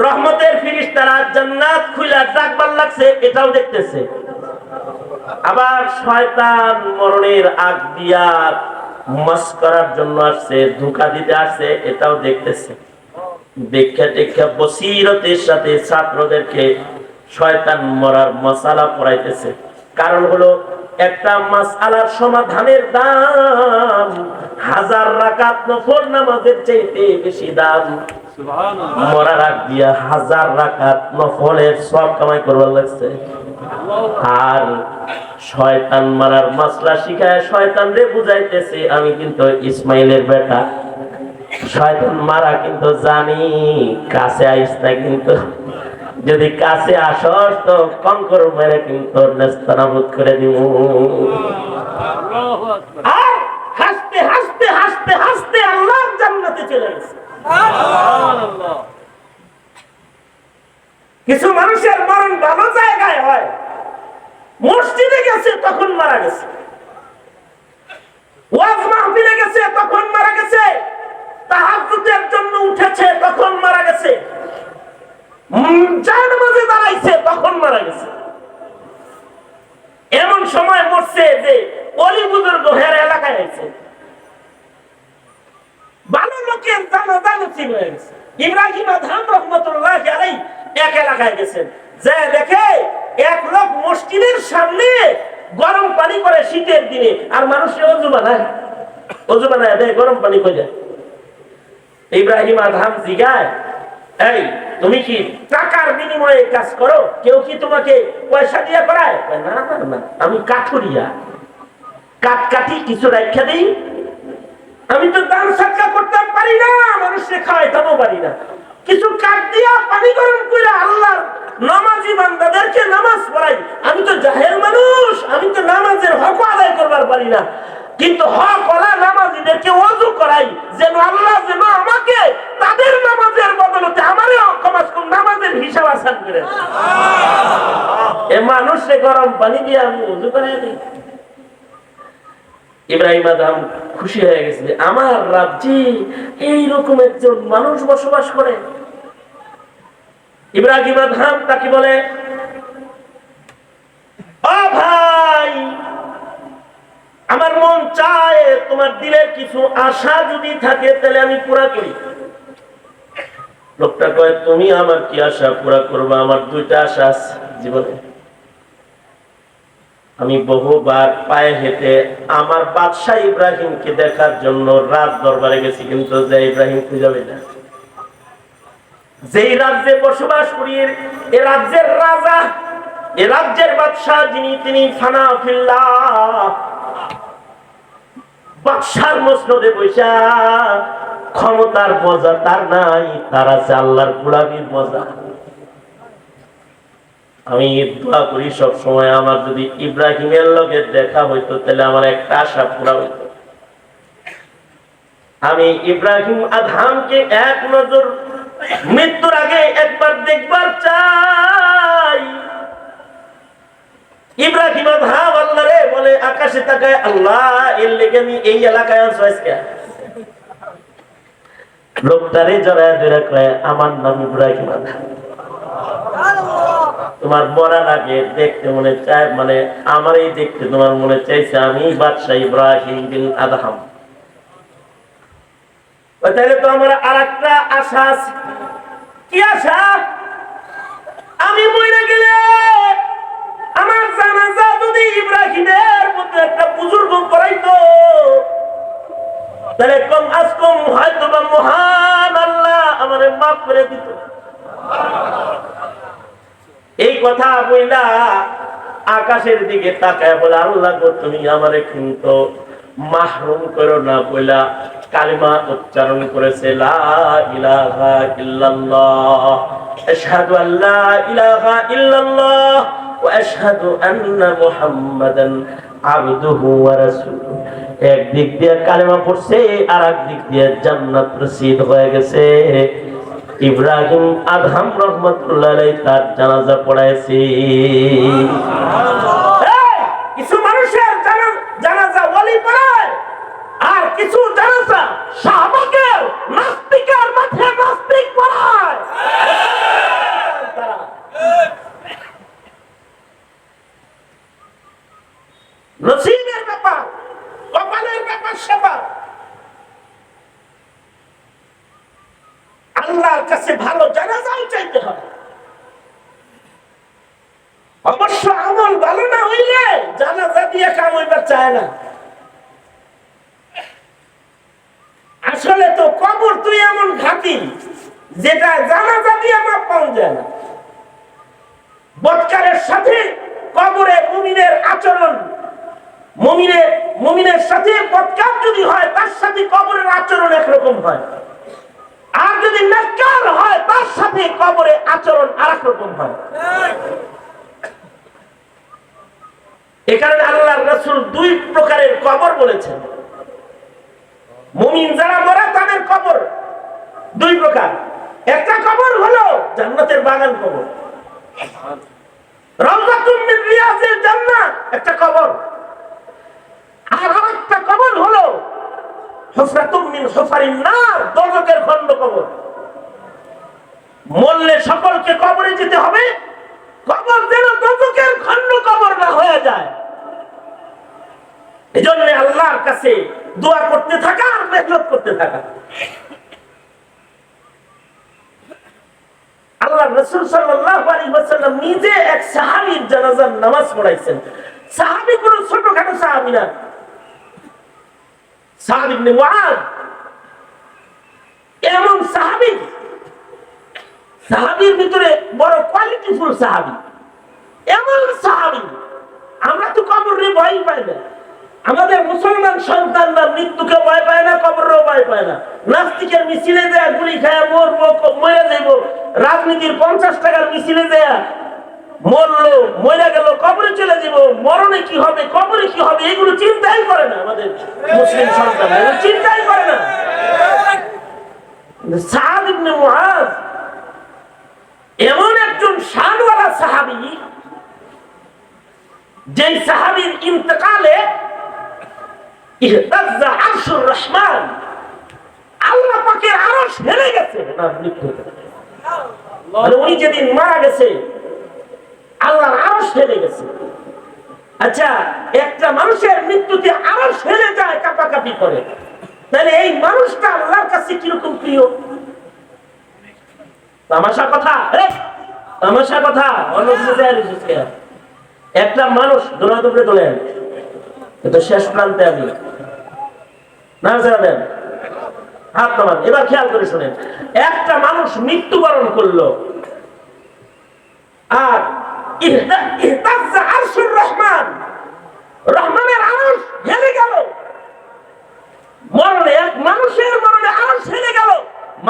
রহমতের ফেরেশতারা জান্নাত খুলে ডাকবার লাগছে, এটাও দেখতেছে। আবার শয়তান মরণের আগ দিয়া মস্করার জন্য আসছে, ধোঁকা দিতে আসছে, এটাও দেখতেছে। দেখা টেখা বসিরতের সাথে ছাত্রদেরকে শয়তান মরার মশালা পড়াইতেছে। কারণ হলো একটা মাসআলার সমাধানের দাম 1000 রাকাত নফল নামাজের চাইতে বেশি দাম। সুবহানাল্লাহ। মরার আগ দিয়া 1000 রাকাত নফলের সব কামাই করবার লাগছে। আর শয়তান মারার মাসলা শিখায় শয়তান রে বুঝাইতেছে আমি কিন্তু ইসমাইলের বেটা। শয়তান মারা কিন্তু জানি, কাছে আইস না, কিন্তু যদি কাছে আসস তো কঙ্কর মেরে কিন্তু নেস্তানাবুদ করে দিব। আর হাসতে হাসতে হাসতে হাসতে আল্লাহর জান্নাতে চলে গেছে। সুবহানাল্লাহ। কিছু মানুষের মরণ ভালো জায়গায় হয়, মসজিদে গেছে তখন মারা গেছে, ওয়াজ মাহফিলে গেছে তখন মারা গেছে, তাহাজ্জুদের জন্য উঠেছে তখন মারা গেছে, জানাজে দাঁড়াইছে তখন মারা গেছে। এমন সময় মরছে যে ওলি বুজুর্গ হের এলাকায় আছে, ভালো লোকের জানাজা নসিব হয়ে গেছে। ইব্রাহিম আদহাম রহমতুল্লাহ আলাইহি এক এলাকায় গেছেন, যে দেখে এক লোক মসজিদের সামনে গরম পানি করে শীতের দিনে, আর মানুষের অজু বানায় দেয় গরম পানি করে। ইব্রাহিম আদহাম জিগায়, এই তুমি কি টাকার বিনিময়ে কাজ করো? কেউ কি তোমাকে পয়সা দিয়ে করায়? না না না, আমি কাঠুরিয়া, কাঠ কাটি কিছু রাখা দিই। আমি তো দান সাদকা করতে পারি না, মানুষকে খাওয়াইতেও পারি না, কিছু কাঠ দিয়া পানি গরম করে আল্লাহর নামাজি বান্দাদেরকে নামাজ পড়াই। আমি তো জাহেল মানুষ, আমি তো নামাজের হক আদায় করবার পারি না, কিন্তু হক ওলা নামাজিদেরকে ওযু করাই যেন আল্লাহ যেন আমাকে তাদের নামাজের বদলতে আমারই কমাস কম নামাজের হিসাব আসান করে। এ মানুষে গরম পানি দিয়ে আমি ওযু করাই দিই। ইব্রাহিম আদম খুশি হয়ে গেছে, আমার রাজ্যে এইরকম একজন মানুষ বসবাস করে। ইব্রাহিম আদম তাকে বলে, ও ভাই, আমার মন চায় তোমার দিলে কিছু আশা যদি থাকে তাহলে আমি পুরা করি। লোকটা কয়, তুমি আমার কি আশা পুরা করবা? আমার দুইটা আশা আছে জীবনে। আমি বহুবার পায়ে হেঁটে আমার বাদশাহ ইব্রাহিমকে দেখার জন্য রাজ দরবারে গেছি, কিন্তু যে ইব্রাহিম খুঁজে পাই না। যেই রাজ্যে বসবাস করি এ রাজ্যের রাজা, এ রাজ্যের বাদশাহ যিনি, তিনি ফানা ফিল্লাহ, বাদশার মসনদে বৈশা ক্ষমতার মজা তার নাই, তার আছে আল্লাহর গোলামীর মজা। আমি দোয়া করি সব সময় আমার যদি ইব্রাহিমের লগে দেখা হইতো তাহলে আমার একটা আশা পুরা হইতো। আমি ইব্রাহিম আদহামকে এক নজর মৃত্যুর আগে একবার দেখবার চাই। ইব্রাহিম আদহাম আল্লাহরে বলে, আকাশে তাকায়, আল্লাহ এর লেগে আমি এই এলাকায় আনছো আজকে। লোকটারে জড়ায় ধরে কয়, আমার নাম ইব্রাহিম আদহাম, তোমার মরার আগে দেখতে মনে চায়, মানে আমার এই দেখতে তোমার মনে চাইছে আমি বাদশাহ ইব্রাহিম বিন আদহাম। তাহলে তো আমার আর একটা আশা আছে। কি আশা? আমি মরে গেলে আমার জানাজা যদি ইব্রাহিমের মতো একটা বুজুর্গ করাইতো, তাহলে কম আজ কম হয়তো বা মহান আল্লাহ আমারে মাফ করে দিত। এই কথা বইলা আকাশের দিকে তাকায় বলে, আল্লাহ গো, তুমি আমারে কিন্তু মাহরুম করো না বইলা কালিমা উচ্চারণ করেছে, লা ইলাহা ইল্লাল্লাহ, আশহাদু আল্লা ইলাহা ইল্লাল্লাহ ওয়া আশহাদু আন্না মুহাম্মাদান আবদুহু ওয়া রাসূলুহু। একদিক দিয়ে কালিমা পড়ছে, আর একদিক দিয়ে জান্নাত নসিব হয়ে গেছে। ইব্রাহিম আদহাম রহমাতুল্লাহ আলাইহি তার জানাজা পড়াইছে। কিছু মানুষের জানাজা ওলি পড়ায়, আর কিছু জানাজা শাহবাগের নাস্তিকের মাঠে নাস্তিক পড়ায়। নসিবের ব্যাপার, কপালের ব্যাপার সেবা। আল্লাহর কাছে ভালো জানাজাও চাইতে হয়। অবশ্য আমল ভালো না হইলে জানাজা দিয়ে কাম হইবার চায় না। আসলে তো কবর তুই এমন ঘাটি যেটা জানাজা দিয়ে মাপ পাওয়া যায় না। বৎকারের সাথে কবরে মুমিনের আচরণ, মুমিনের সাথে বৎকার যদি হয় তার সাথে কবরের আচরণ একরকম হয়, আর যদি নেককার হয় তার সাথে কবরে আচরণ আরেক রকম হয়। এ কারণে আল্লাহর রাসূল দুই প্রকারের কবর বলেছেন। মুমিন যারা মরে তাদের কবর দুই প্রকার। একটা কবর হলো জান্নাতের বাগান কবর, রাউযাতুম মিন রিয়াজিল জান্নাহ একটা কবর। আর আরেকটা কবর হলো হুফরাতুম মিন হুফারিন নার, দোজখের খন্ড কবর। মরলে সকলকে কবরে যেতে হবে, কবর যেন দোজখের খন্ড কবর না হয়ে যায়। এজন্য আল্লাহর কাছে দোয়া করতে থাকা আর মেহনত করতে থাকা। আল্লাহর রাসূল সাল্লাল্লাহু আলাইহি ওয়াসাল্লাম নিজে এক সাহাবীর জানাজার নামাজ পড়াইছেন। সাহাবী কোনো ছোটখাটো সাহাবী না, সাদ ইবনে মুআয এমন সাহাবী, সাহাবীর ভিতরে বড় কোয়ালিটিফুল সাহাবী, এমন সাহাবী। আমরা তো কবরে ভয় পাই না, আমাদের মুসলমান সন্তানরা মৃত্যুকে ভয় পায় না, কবরেও ভয় পায় না। নাস্তিকের মিছিলে দেয়া গুলি খায়া মরবো, মরে যাইব, রাজনীতির 50 টাকার মিছিলে দেয়া মরলো, মরে গেল, কবরে চলে যাব, মরণে কি হবে, কবরে কি হবে, এগুলো চিন্তাই করে না আমাদের মুসলিম সন্তান, এগুলো চিন্তাই করে না। সাদ ইবনে মুআয এমন একজন শানওয়ালা সাহাবী, যেই সাহাবীর ইন্তেকালে ইহতাজ্জা আরশুর রহমান, আল্লাহ পাকের আরশ হেলে গেছে না মৃত্যুতে। মানে উনি যেদিন মারা গেছে আল্লাহর আরশ হেলে গেছে। আচ্ছা, একটা মানুষের মৃত্যুতে আরশ হেলে যায়, কাঁপাকাঁপি করে, তাহলে এই মানুষটা আল্লাহর কাছে কিরকম প্রিয়? তামাশা কথা, তামাশা কথা। অন্য কিছু একটা মানুষ দোলা দুপুরে তোলেন, কিন্তু শেষ প্রান্তে আমি না জানেন, হাত নামান, এবার খেয়াল করে শুনেন। একটা মানুষ মৃত্যুবরণ করলো, আর ইহতাজ্জা আরশুর রহমান, রহমানের আরশ হেলে গেল। মরণে, এক মানুষের মরণে আরশ হেলে গেল।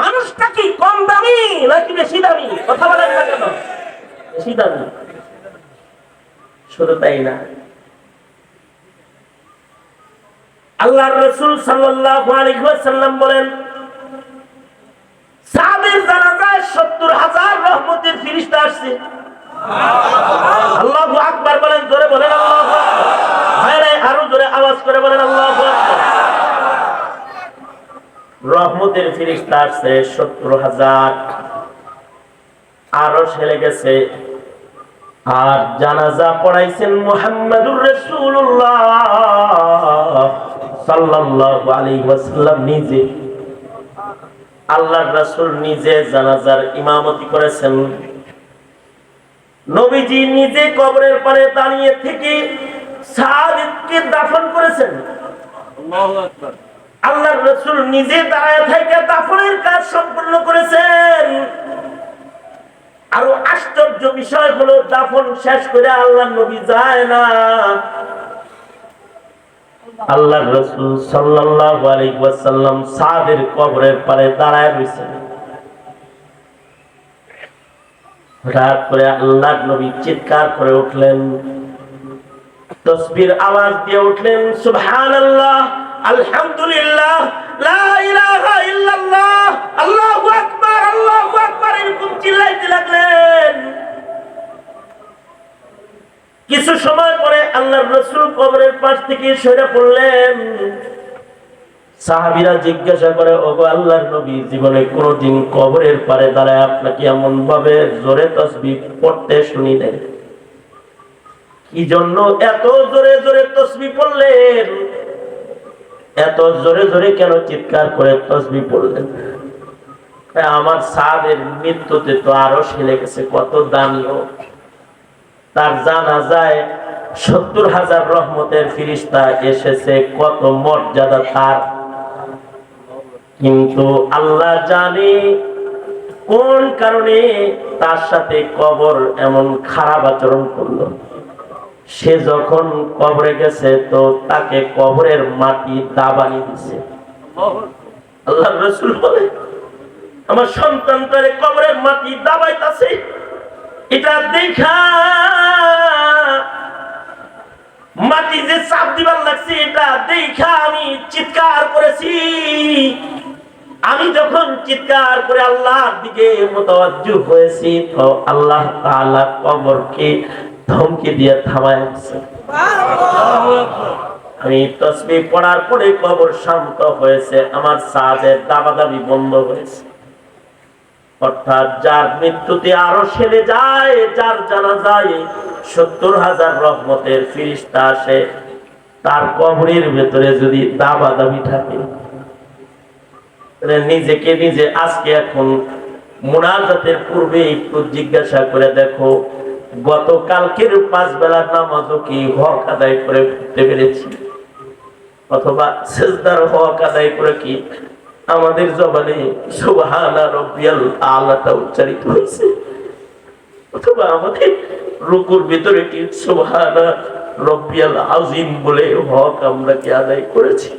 মানুষটা কি কম দামি নাকি বেশি দামি? কথা বলেন না কেন? বেশি দামি। শুধু তাই না, আল্লাহর রাসূল সাল্লাল্লাহু আলাইহি ওয়াসাল্লাম বলেন, সাহাবীর জানাজায় ৭০,০০০ রহমতের ফেরেশতা আসছে। আল্লাহু আকবার বলেন, জোরে বলেন আল্লাহু আকবার। ভাইরা আরো জোরে আওয়াজ করে বলেন আল্লাহু আকবার। রহমতের ফেরেশতা আসছে ৭০,০০০, আরশ হেলে গেছে। আর জানাজা পড়াইছেন মুহাম্মাদুর রাসূলুল্লাহ সাল্লাল্লাহু আলাইহি ওয়াসাল্লাম নিজে। আল্লাহর রাসূল নিজে জানাজার ইমামতি করেছেন। নবীজি নিজে কবরের পারে দাঁড়িয়ে থেকে সাহাবীকে দাফন করেছেন। আল্লাহু আকবার। আল্লাহর রাসূল নিজে দাঁড়ায় থেকে দাফনের কাজ সম্পূর্ণ করেছেন। আরো আশ্চর্য বিষয় হলো, দাফন শেষ করে আল্লাহর নবী যায় না, আল্লাহর রাসূল সাল্লাল্লাহু আলাইহি ওয়াসাল্লাম সাদের কবরের পারে দাঁড়ায় রইছেন। হঠাৎ করে আল্লাহর নবী চিৎকার করে উঠলেন, তাসবির আওয়াজ দিয়ে উঠলেন, সুবহানাল্লাহ, আলহামদুলিল্লাহ, লা ইলাহা ইল্লাল্লাহ, আল্লাহু আকবার, আল্লাহু আকবার, এরকম চিল্লাইতে লাগলেন। কিছু সময় পরে আল্লাহর রাসূল কবরের পাশ থেকে সরে পড়লেন। সাহাবীরা জিজ্ঞাসা করে, ওগো আল্লাহর নবী, জীবনে কোনোদিন কবরের পারে দাঁড়ায় আপনাকে এমন ভাবে জোরে তাসবিহ পড়তে শুনি নাই, কি জন্য এত জোরে জোরে তাসবিহ পড়লেন? এত জোরে জোরে কেন চিৎকার করে তাসবিহ পড়লেন? আমার সাদের মৃত্যুতে তো আরো ছেলে গেছে, কত দামিও, তার জানাজায় ৭০,০০০ রহমতের ফেরেশতা এসেছে, কত মর্যাদা তার। কিন্তু আল্লাহ জানে কোন কারণে তার সাথে কবর এমন খারাপ আচরণ করলো। সে যখন কবরে গেছে তো তাকে কবরের মাটি দাবানি দিছে। আল্লাহর রাসূল বলে, আমার সন্তান তারে কবরের মাটি দাবাইতাছে, এটা দেখা মাটি যে চাপ দিবার লাগছে, এটা দেখা আমি চিৎকার করেছি। আমি যখন চিৎকার করে আল্লাহর দিকে মুতাওয়াজ্জু হয়েছি, তো আল্লাহ তাআলা কবরকে ধমকি দিয়ে থামায় দিয়েছে। আমি তাসবিহ পড়ার পরে কবর শান্ত হয়েছে, আমার সাদের দাবাদাবি বন্ধ হয়েছে। অর্থাৎ যার মৃত্যুতে আরো ছেলে যায়, যার জানাজায় ৭০,০০০ রহমতের ফেরেশতা আসে, তার কবরের ভেতরে যদি দাবাদাবি থাকে, নিজেকে নিজে আজকে এখন মুনাজাতের পূর্বে একটু জিজ্ঞাসা করে দেখো, গতকালকের ৫ বেলার নামাজও কি হক আদায় করে করতে পেরেছি? অথবা সিজদার হক আদায় করে কি আমাদের জবানে সুবহানা রাব্বিয়াল আলাটা উচ্চারিত হয়েছে? অথবা আমাদের রুকুর ভিতরে কি সুবহানা রাব্বিয়াল আযীম বলে হক আমরা কি আদায় করেছি?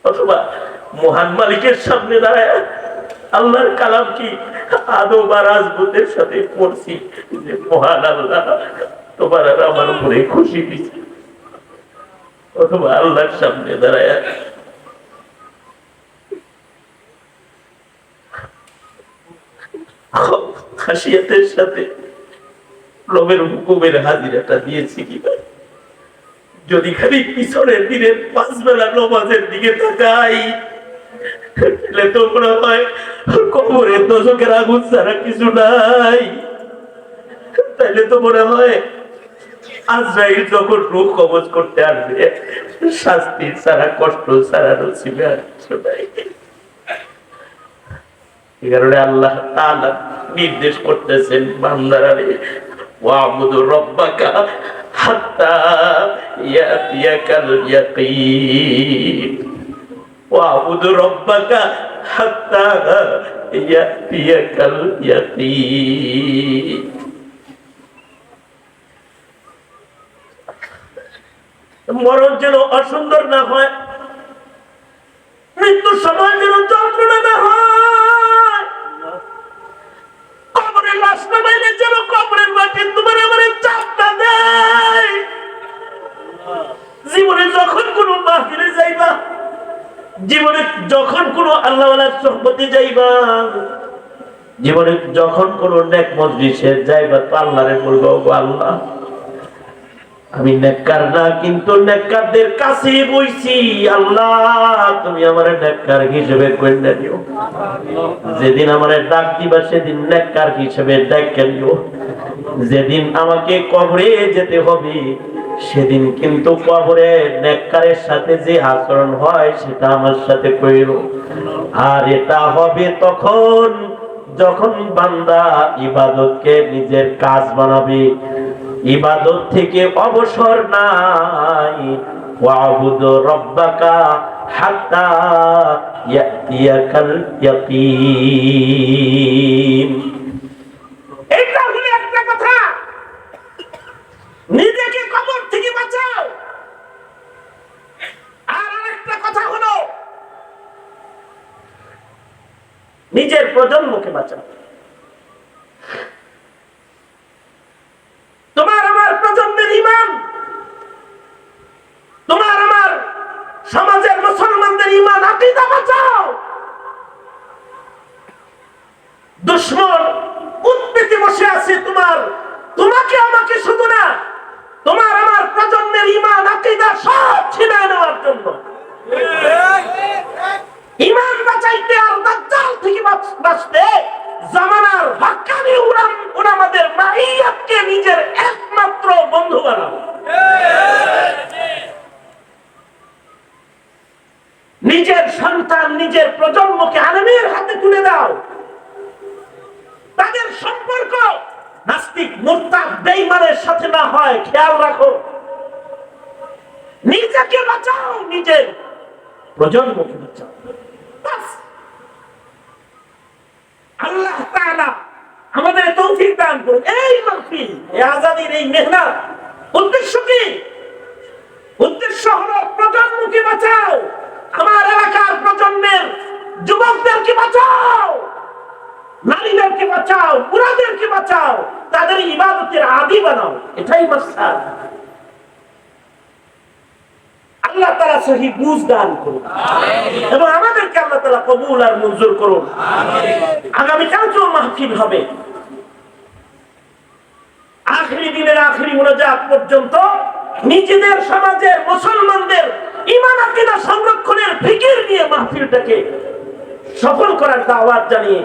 অথবা মহান মালিকের সামনে দাঁড়ায় আল্লাহর কালাম কি আদব আর আজবুতের সাথে পড়ছি যে মহান আল্লাহ তোমার আর আমার উপরে খুশি দিছে? অথবা আল্লাহর সামনে দাঁড়ায় খাসিয়াতের সাথে রবের হুকুমের হাজিরাটা দিয়েছি কিনা? যদি খালি পিছনের দিনের ৫ বেলা নামাজের দিকে তাকাই, তাহলে তো মনে হয় কবরে দশকের আগুন ছাড়া কিছু নাই। তাহলে তো মনে হয় আজরাইল যখন রূহ কবজ করতে আসবে, শাস্তি ছাড়া, কষ্ট ছাড়া নসিবে আর কিছু নাই। এই কারণে আল্লাহ তাআলা নির্দেশ করতেছেন, বান্দারা রে, ওয়াবুদু রাব্বাকা হাত্তা ইয়াতিয়াকাল ইয়াকিন, ওয়াবুদু রাব্বাকা হাত্তা ইয়াতিয়াকাল ইয়াকিন। মরণ যেন অসুন্দর না হয়, মৃত্যুর সময় যেন যন্ত্রণা না হয়, কবরের লাশ নামাইলে যেন কবরের মাটি তোমার আমার চাপ না দেয়। জীবনে যখন কোনো মাহফিলে যাইবা, জীবনে যখন কোনো আল্লাহওয়ালার সোহবতে যাইবা, জীবনে যখন কোনো নেক মজলিসে যাইবা, তো আল্লাহরে বলবো, ওগো আল্লাহ, আমি নেককার না, কিন্তু নেককারদের কাছে বইছি, আল্লাহ তুমি আমার নেককার হিসেবে গণ্য নিও। যেদিন আমার ডাক দিবা সেদিন নেককার হিসেবে ডাক নিও। যেদিন আমাকে কবরে যেতে হবে সেদিন কিন্তু কবরে নেককারের সাথে যে আচরণ হয় সেটা আমার সাথে কইরো। আর এটা হবে তখন যখন বান্দা ইবাদতকে নিজের কাজ বানাবে, ইবাদত থেকে অবসর নাই। ওয়াবুদু রাব্বাকা হাত্তা ইয়াতিয়াকাল ইয়াকিন। এটা হলো একটা কথা, নিজেকে কবর থেকে বাঁচাও। নিজের প্রজন্মকে বাঁচাও। তোমার আমার প্রজন্মের ঈমান, তোমার আমার সমাজের মুসলমানদের ঈমান আকীদা বাঁচাও। দুশমন উৎপীতে বসে আছে তোমাকে আমাকে শুধু না, তোমার আমার প্রজন্মের ঈমান আকীদা সব ছিনিয়ে নেওয়ার জন্য। ঈমান বাঁচাইতে আর দাজ্জাল থেকে বাঁচতে জামানার হক্কানি উলামাদের মাইয়াতকে নিজের একমাত্র বন্ধু বানাও। নিজের সন্তান, নিজের প্রজন্মকে আলেমের হাতে তুলে দাও। তাদের সম্পর্ক নাস্তিক মুরতাদ বেঈমানের সাথে না হয় খেয়াল রাখো। নিজেকে বাঁচাও, নিজের প্রজন্মকে বাঁচাও। আল্লাহ তাআলা আমাদের তৌফিক দান করুন। এই মাহফিল, এই আযানের এই মেহনত উদ্দেশ্য কি? উদ্দেশ্য হলো প্রজন্মকে বাঁচাও। আমার এলাকার প্রজন্মের যুবকদেরকে বাঁচাও, নারীদেরকে বাঁচাও, বুড়াদেরকে বাঁচাও, তাদের ইবাদতের আদি বানাও। এটাই মাসআলা। আল্লাহ তাআলা সহি বুঝ দান করুন এবং আমাদেরকে আল্লাহ তাআলা কবুল আর মঞ্জুর করুন। আগামীকাল যে মাহফিল হবে, আখেরি দিনের আখেরি মুনাজাত পর্যন্ত নিজেদের সমাজের মুসলমানদের ঈমান আকীদা সংরক্ষণের ফিকির নিয়ে মাহফিলটাকে সফল করার দাওয়াত জানিয়ে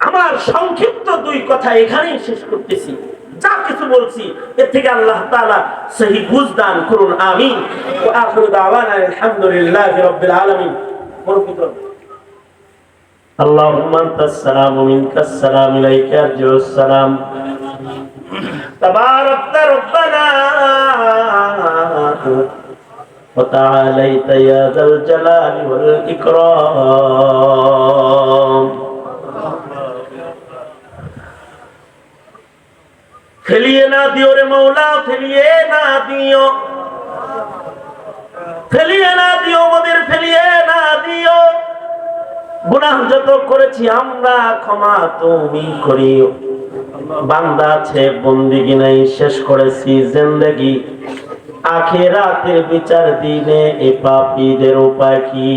আমার সংক্ষিপ্ত দুই কথা এখানেই শেষ করতেছি। যা কিছু বলছি এর থেকে আল্লাহ তাআলা সহি বুঝ দান করুন। আমিন। ওয়া আখিরু দাওয়ানা আলহামদুলিল্লাহি রাব্বিল আলামিন। আল্লাহুম্মা আনতাস সালামু মিনকাস সালাম ইলাইকা আরজুস সালাম তাবারাকতা রব্বানা ওয়া তাআলাইতা ইয়া যাল জালালি ওয়াল ইকরাম। ফেলিয়ে না দিও রে মৌলা, ফেলিয়ে না দিও, ফেলিয়ে না দিও আমাদের, ফেলিয়ে না দিও। গুনাহ যত করেছি আমরা ক্ষমা তুমি করিও। বান্দা আছে বন্দেগী নাই, শেষ করেছি জিন্দেগি, আখিরাতের বিচার দিনে এ পাপীদের উপায় কি?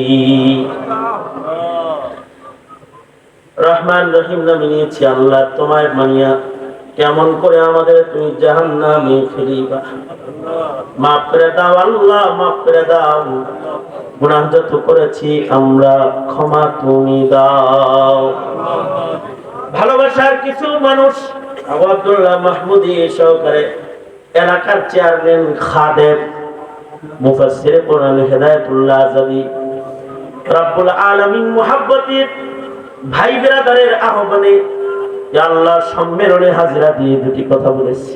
রহমান রহিম নামে নিয়েছি আল্লাহ, তোমায় মানিয়া কেমন করে আমাদের তুমি জাহান্নামে ফেলিবা। মাফ করে দাও আল্লাহ, মাফ করে দাও। গুনাহ যত করেছি আমরা ক্ষমা তুমি দাও। ভালোবাসার কিছু মানুষ আবু আব্দুল্লাহ মাহমুদি সহকারে এলাকার চেয়ারম্যান খাদেম মুফাসসিরে কোরআন হেদায়েতুল্লাহ আযাদি রব্বুল আলামিন মুহাব্বতের ভাই বিরাদারের আহ্বানে আল্লাহ সম্মেলনে হাজিরা দিয়ে দুটি কথা বলেছি।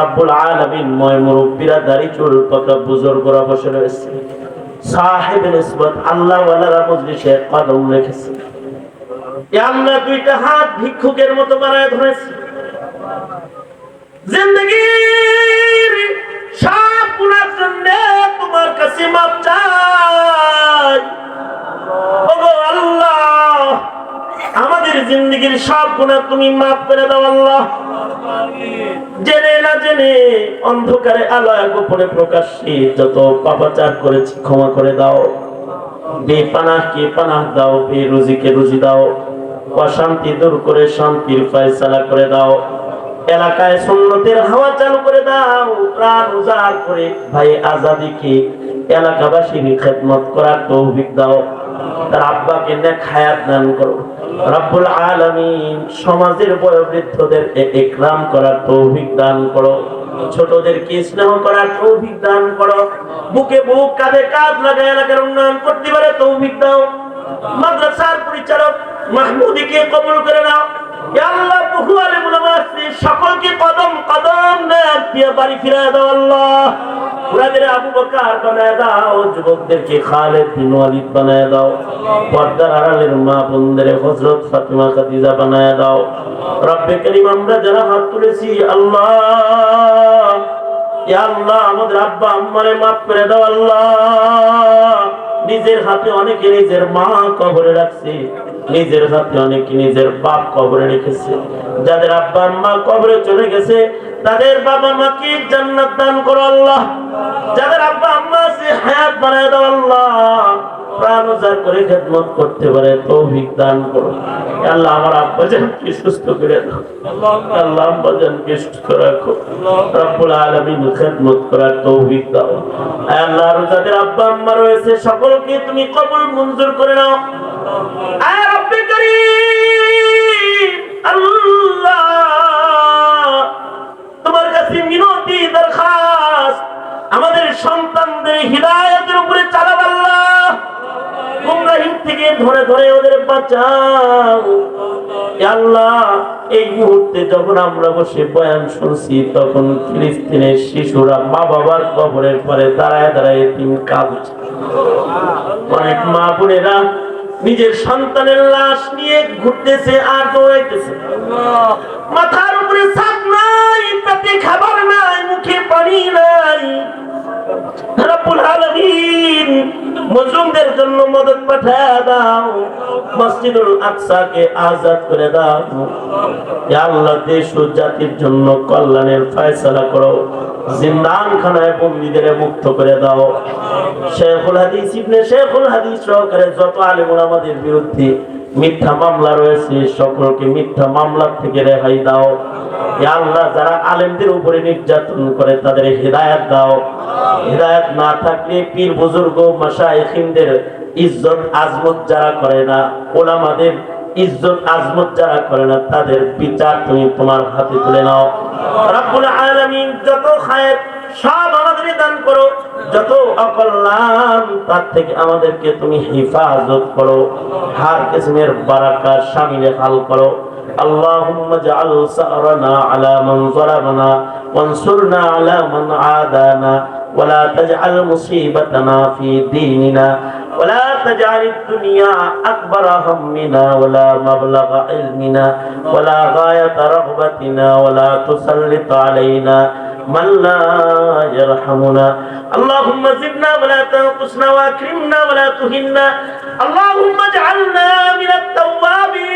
রব্বুল আলামিন ময় মুরব্বিরা দাড়ি চুল পাকা বুজুর্গরা বসে রয়েছে, সাহেব নিসবত আল্লাহ ওয়ালারা মজলিসে কদম রেখেছে। আল্লাহ দুইটা হাত ভিক্ষুকের মতো বাড়ায় ধরেছে। জিন্দেগীর সব গুনার জন্য তোমার কাছে মাপ চাই। ওগো আল্লাহ, আমাদের জিন্দেগীর সব গুনাহ তুমি মাফ করে দাও আল্লাহ। জেনে না জেনে অন্ধকারে আলোয় গোপনে প্রকাশ্যে যত পাপাচার করেছি ক্ষমা করে দাও। বেপানাহকে পানাহ দাও, বেরুজিকে রুজি দাও, অশান্তি দূর করে শান্তির ফয়সালা করে দাও। এলাকায় সুন্নতের হাওয়া চালু করে দাও। প্রাণ উজাড় করে ভাই আজাদিকে এলাকাবাসীর খেদমত করার তৌফিক দাও। তার আব্বাকে নেক হায়াত দান করো রব্বুল আলামিন। সমাজের বয়োবৃদ্ধদের ইকরাম করার তৌফিক দান করো, ছোটদেরকে স্নেহ করার তৌফিক দান করো। বুকে বুক কাঁধে কাঁধ লাগায় এলাকার উন্নয়ন করতে পারে তৌফিক দাও। মাদ্রাসার পরিচালক মাহমুদিকে কবুল করে নাও। ইয়া আল্লাহ, বহু আলেম ওলামা আছে, সকলকে কদম কদম নেক দিয়ে বাড়ি ফিরিয়ে দাও আল্লাহ। বুড়াদের আবু বকর বানায় দাও, যুবকদেরকে খালিদ বিন ওয়ালিদ বানায় দাও, পর্দার আড়ালের মা বোনদের হযরত ফাতিমা খাদিজা বানায় দাও। রব্বে করিম, আমরা যারা হাত তুলেছি আল্লাহ, ইয়া আল্লাহ আমাদের আব্বা আম্মারে মাফ করে দাও আল্লাহ। নিজের হাতে অনেকে নিজের মা কবরে রাখছে, নিজের হাতে অনেকে নিজের বাপ কবরে রেখেছে। যাদের আব্বা আম্মা কবরে চলে গেছে তাদের বাবা মাকে জান্নাত দান করো আল্লাহ। যাদের আব্বা আম্মা আছে হায়াত বানায় দাও আল্লাহ, প্রাণ উজাড় করে খেদমত করতে পারে তৌফিক দান করো আল্লাহ। আমার আব্বা জানকে সুস্থ করে দাও আল্লাহ, আব্বা জানকে সুস্থ রাখো রব্বুল আলামিন, খেদমত করার তৌফিক দাও আল্লাহ। আর যাদের আব্বা আম্মা রয়েছে সকলকে তুমি কবুল মঞ্জুর করে নাও আয় রব্বে কারীম আল্লাহ। তোমার কাছে মিনতি দরখাস্ত, আমাদের সন্তানদের হিদায়াতের উপরে চালাও আল্লাহ, গুমরাহি থেকে ধরে ধরে ওদের বাঁচাও আল্লাহ। এই মুহূর্তে যখন আমরা বসে বয়ান শুনছি তখন ফিলিস্তিনের শিশুরা মা বাবার কবরের পরে দাঁড়ায় দাঁড়ায় এতিম কাঁদছে। অনেক মা বোনেরা নিজের সন্তানের লাশ নিয়ে ঘুরতেছে আর দৌড়াইতেছে, মাথার উপরে ছাদ নাই, পেটে খাবার নাই, মুখে পানি নাই। রব্বুল আলামিন মুসলিমদের জন্য মদদ পাঠায় দাও, মসজিদুল আকসাকে আজাদ করে দাও ইয়া আল্লাহ। দেশ ও জাতির জন্য কল্যাণের ফয়সালা করো, জিন্দানখানায় বন্দীদের মুক্ত করে দাও। শেখুল হাদিস ইবনে শেখুল হাদিস সহকারে যত আলেম ওলামাদের বিরুদ্ধে মিথ্যা মামলা রয়েছে সকলকে মিথ্যা মামলা থেকে রেহাই দাও ইয়া আল্লাহ। যারা আলেমদের উপরে নির্যাতন করে তাদের হিদায়াত দাও। হিদায়াত না থাকলে পীর বুজুর্গ মাশায়েখিনদের ইজ্জত আজমত যারা করে না, ওলামাদের ইজ্জত আজমত যারা করে না, তাদের বিচার তুমি তোমার হাতে তুলে নাও রব্বুল আলামিন। যত খায়ের সব আমাদের দান করো, যত অকল্যাণ তার থেকে আমাদেরকে তুমি হেফাজত করো, হার কিসমের বারাকাত শামিলে হাল করো। اللهم اجعل ثأرنا على من ظلمنا وانصرنا على من عادانا ولا تجعل مصيبتنا في ديننا ولا تجعل الدنيا أكبر همنا ولا مبلغ علمنا ولا غاية رغبتنا ولا تسلط علينا من لا يرحمنا. اللهم زدنا ولا تنقصنا واكرمنا ولا تهنا. اللهم اجعلنا من التوابين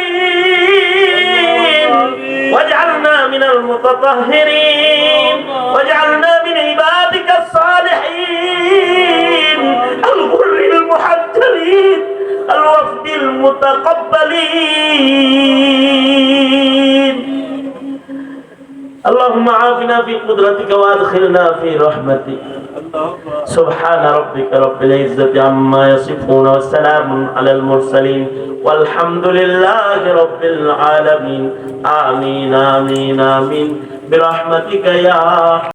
واجعلنا من المتطهرين واجعلنا من عبادك الصالحين الغر المحجلين الوفد المتقبلين. اللهم عافنا في قدرتك وادخلنا في رحمتك. سبحان ربك رب العزة عما يصفون وسلام على المرسلين والحمد لله رب العالمين. آمين آمين آمين برحمتك يا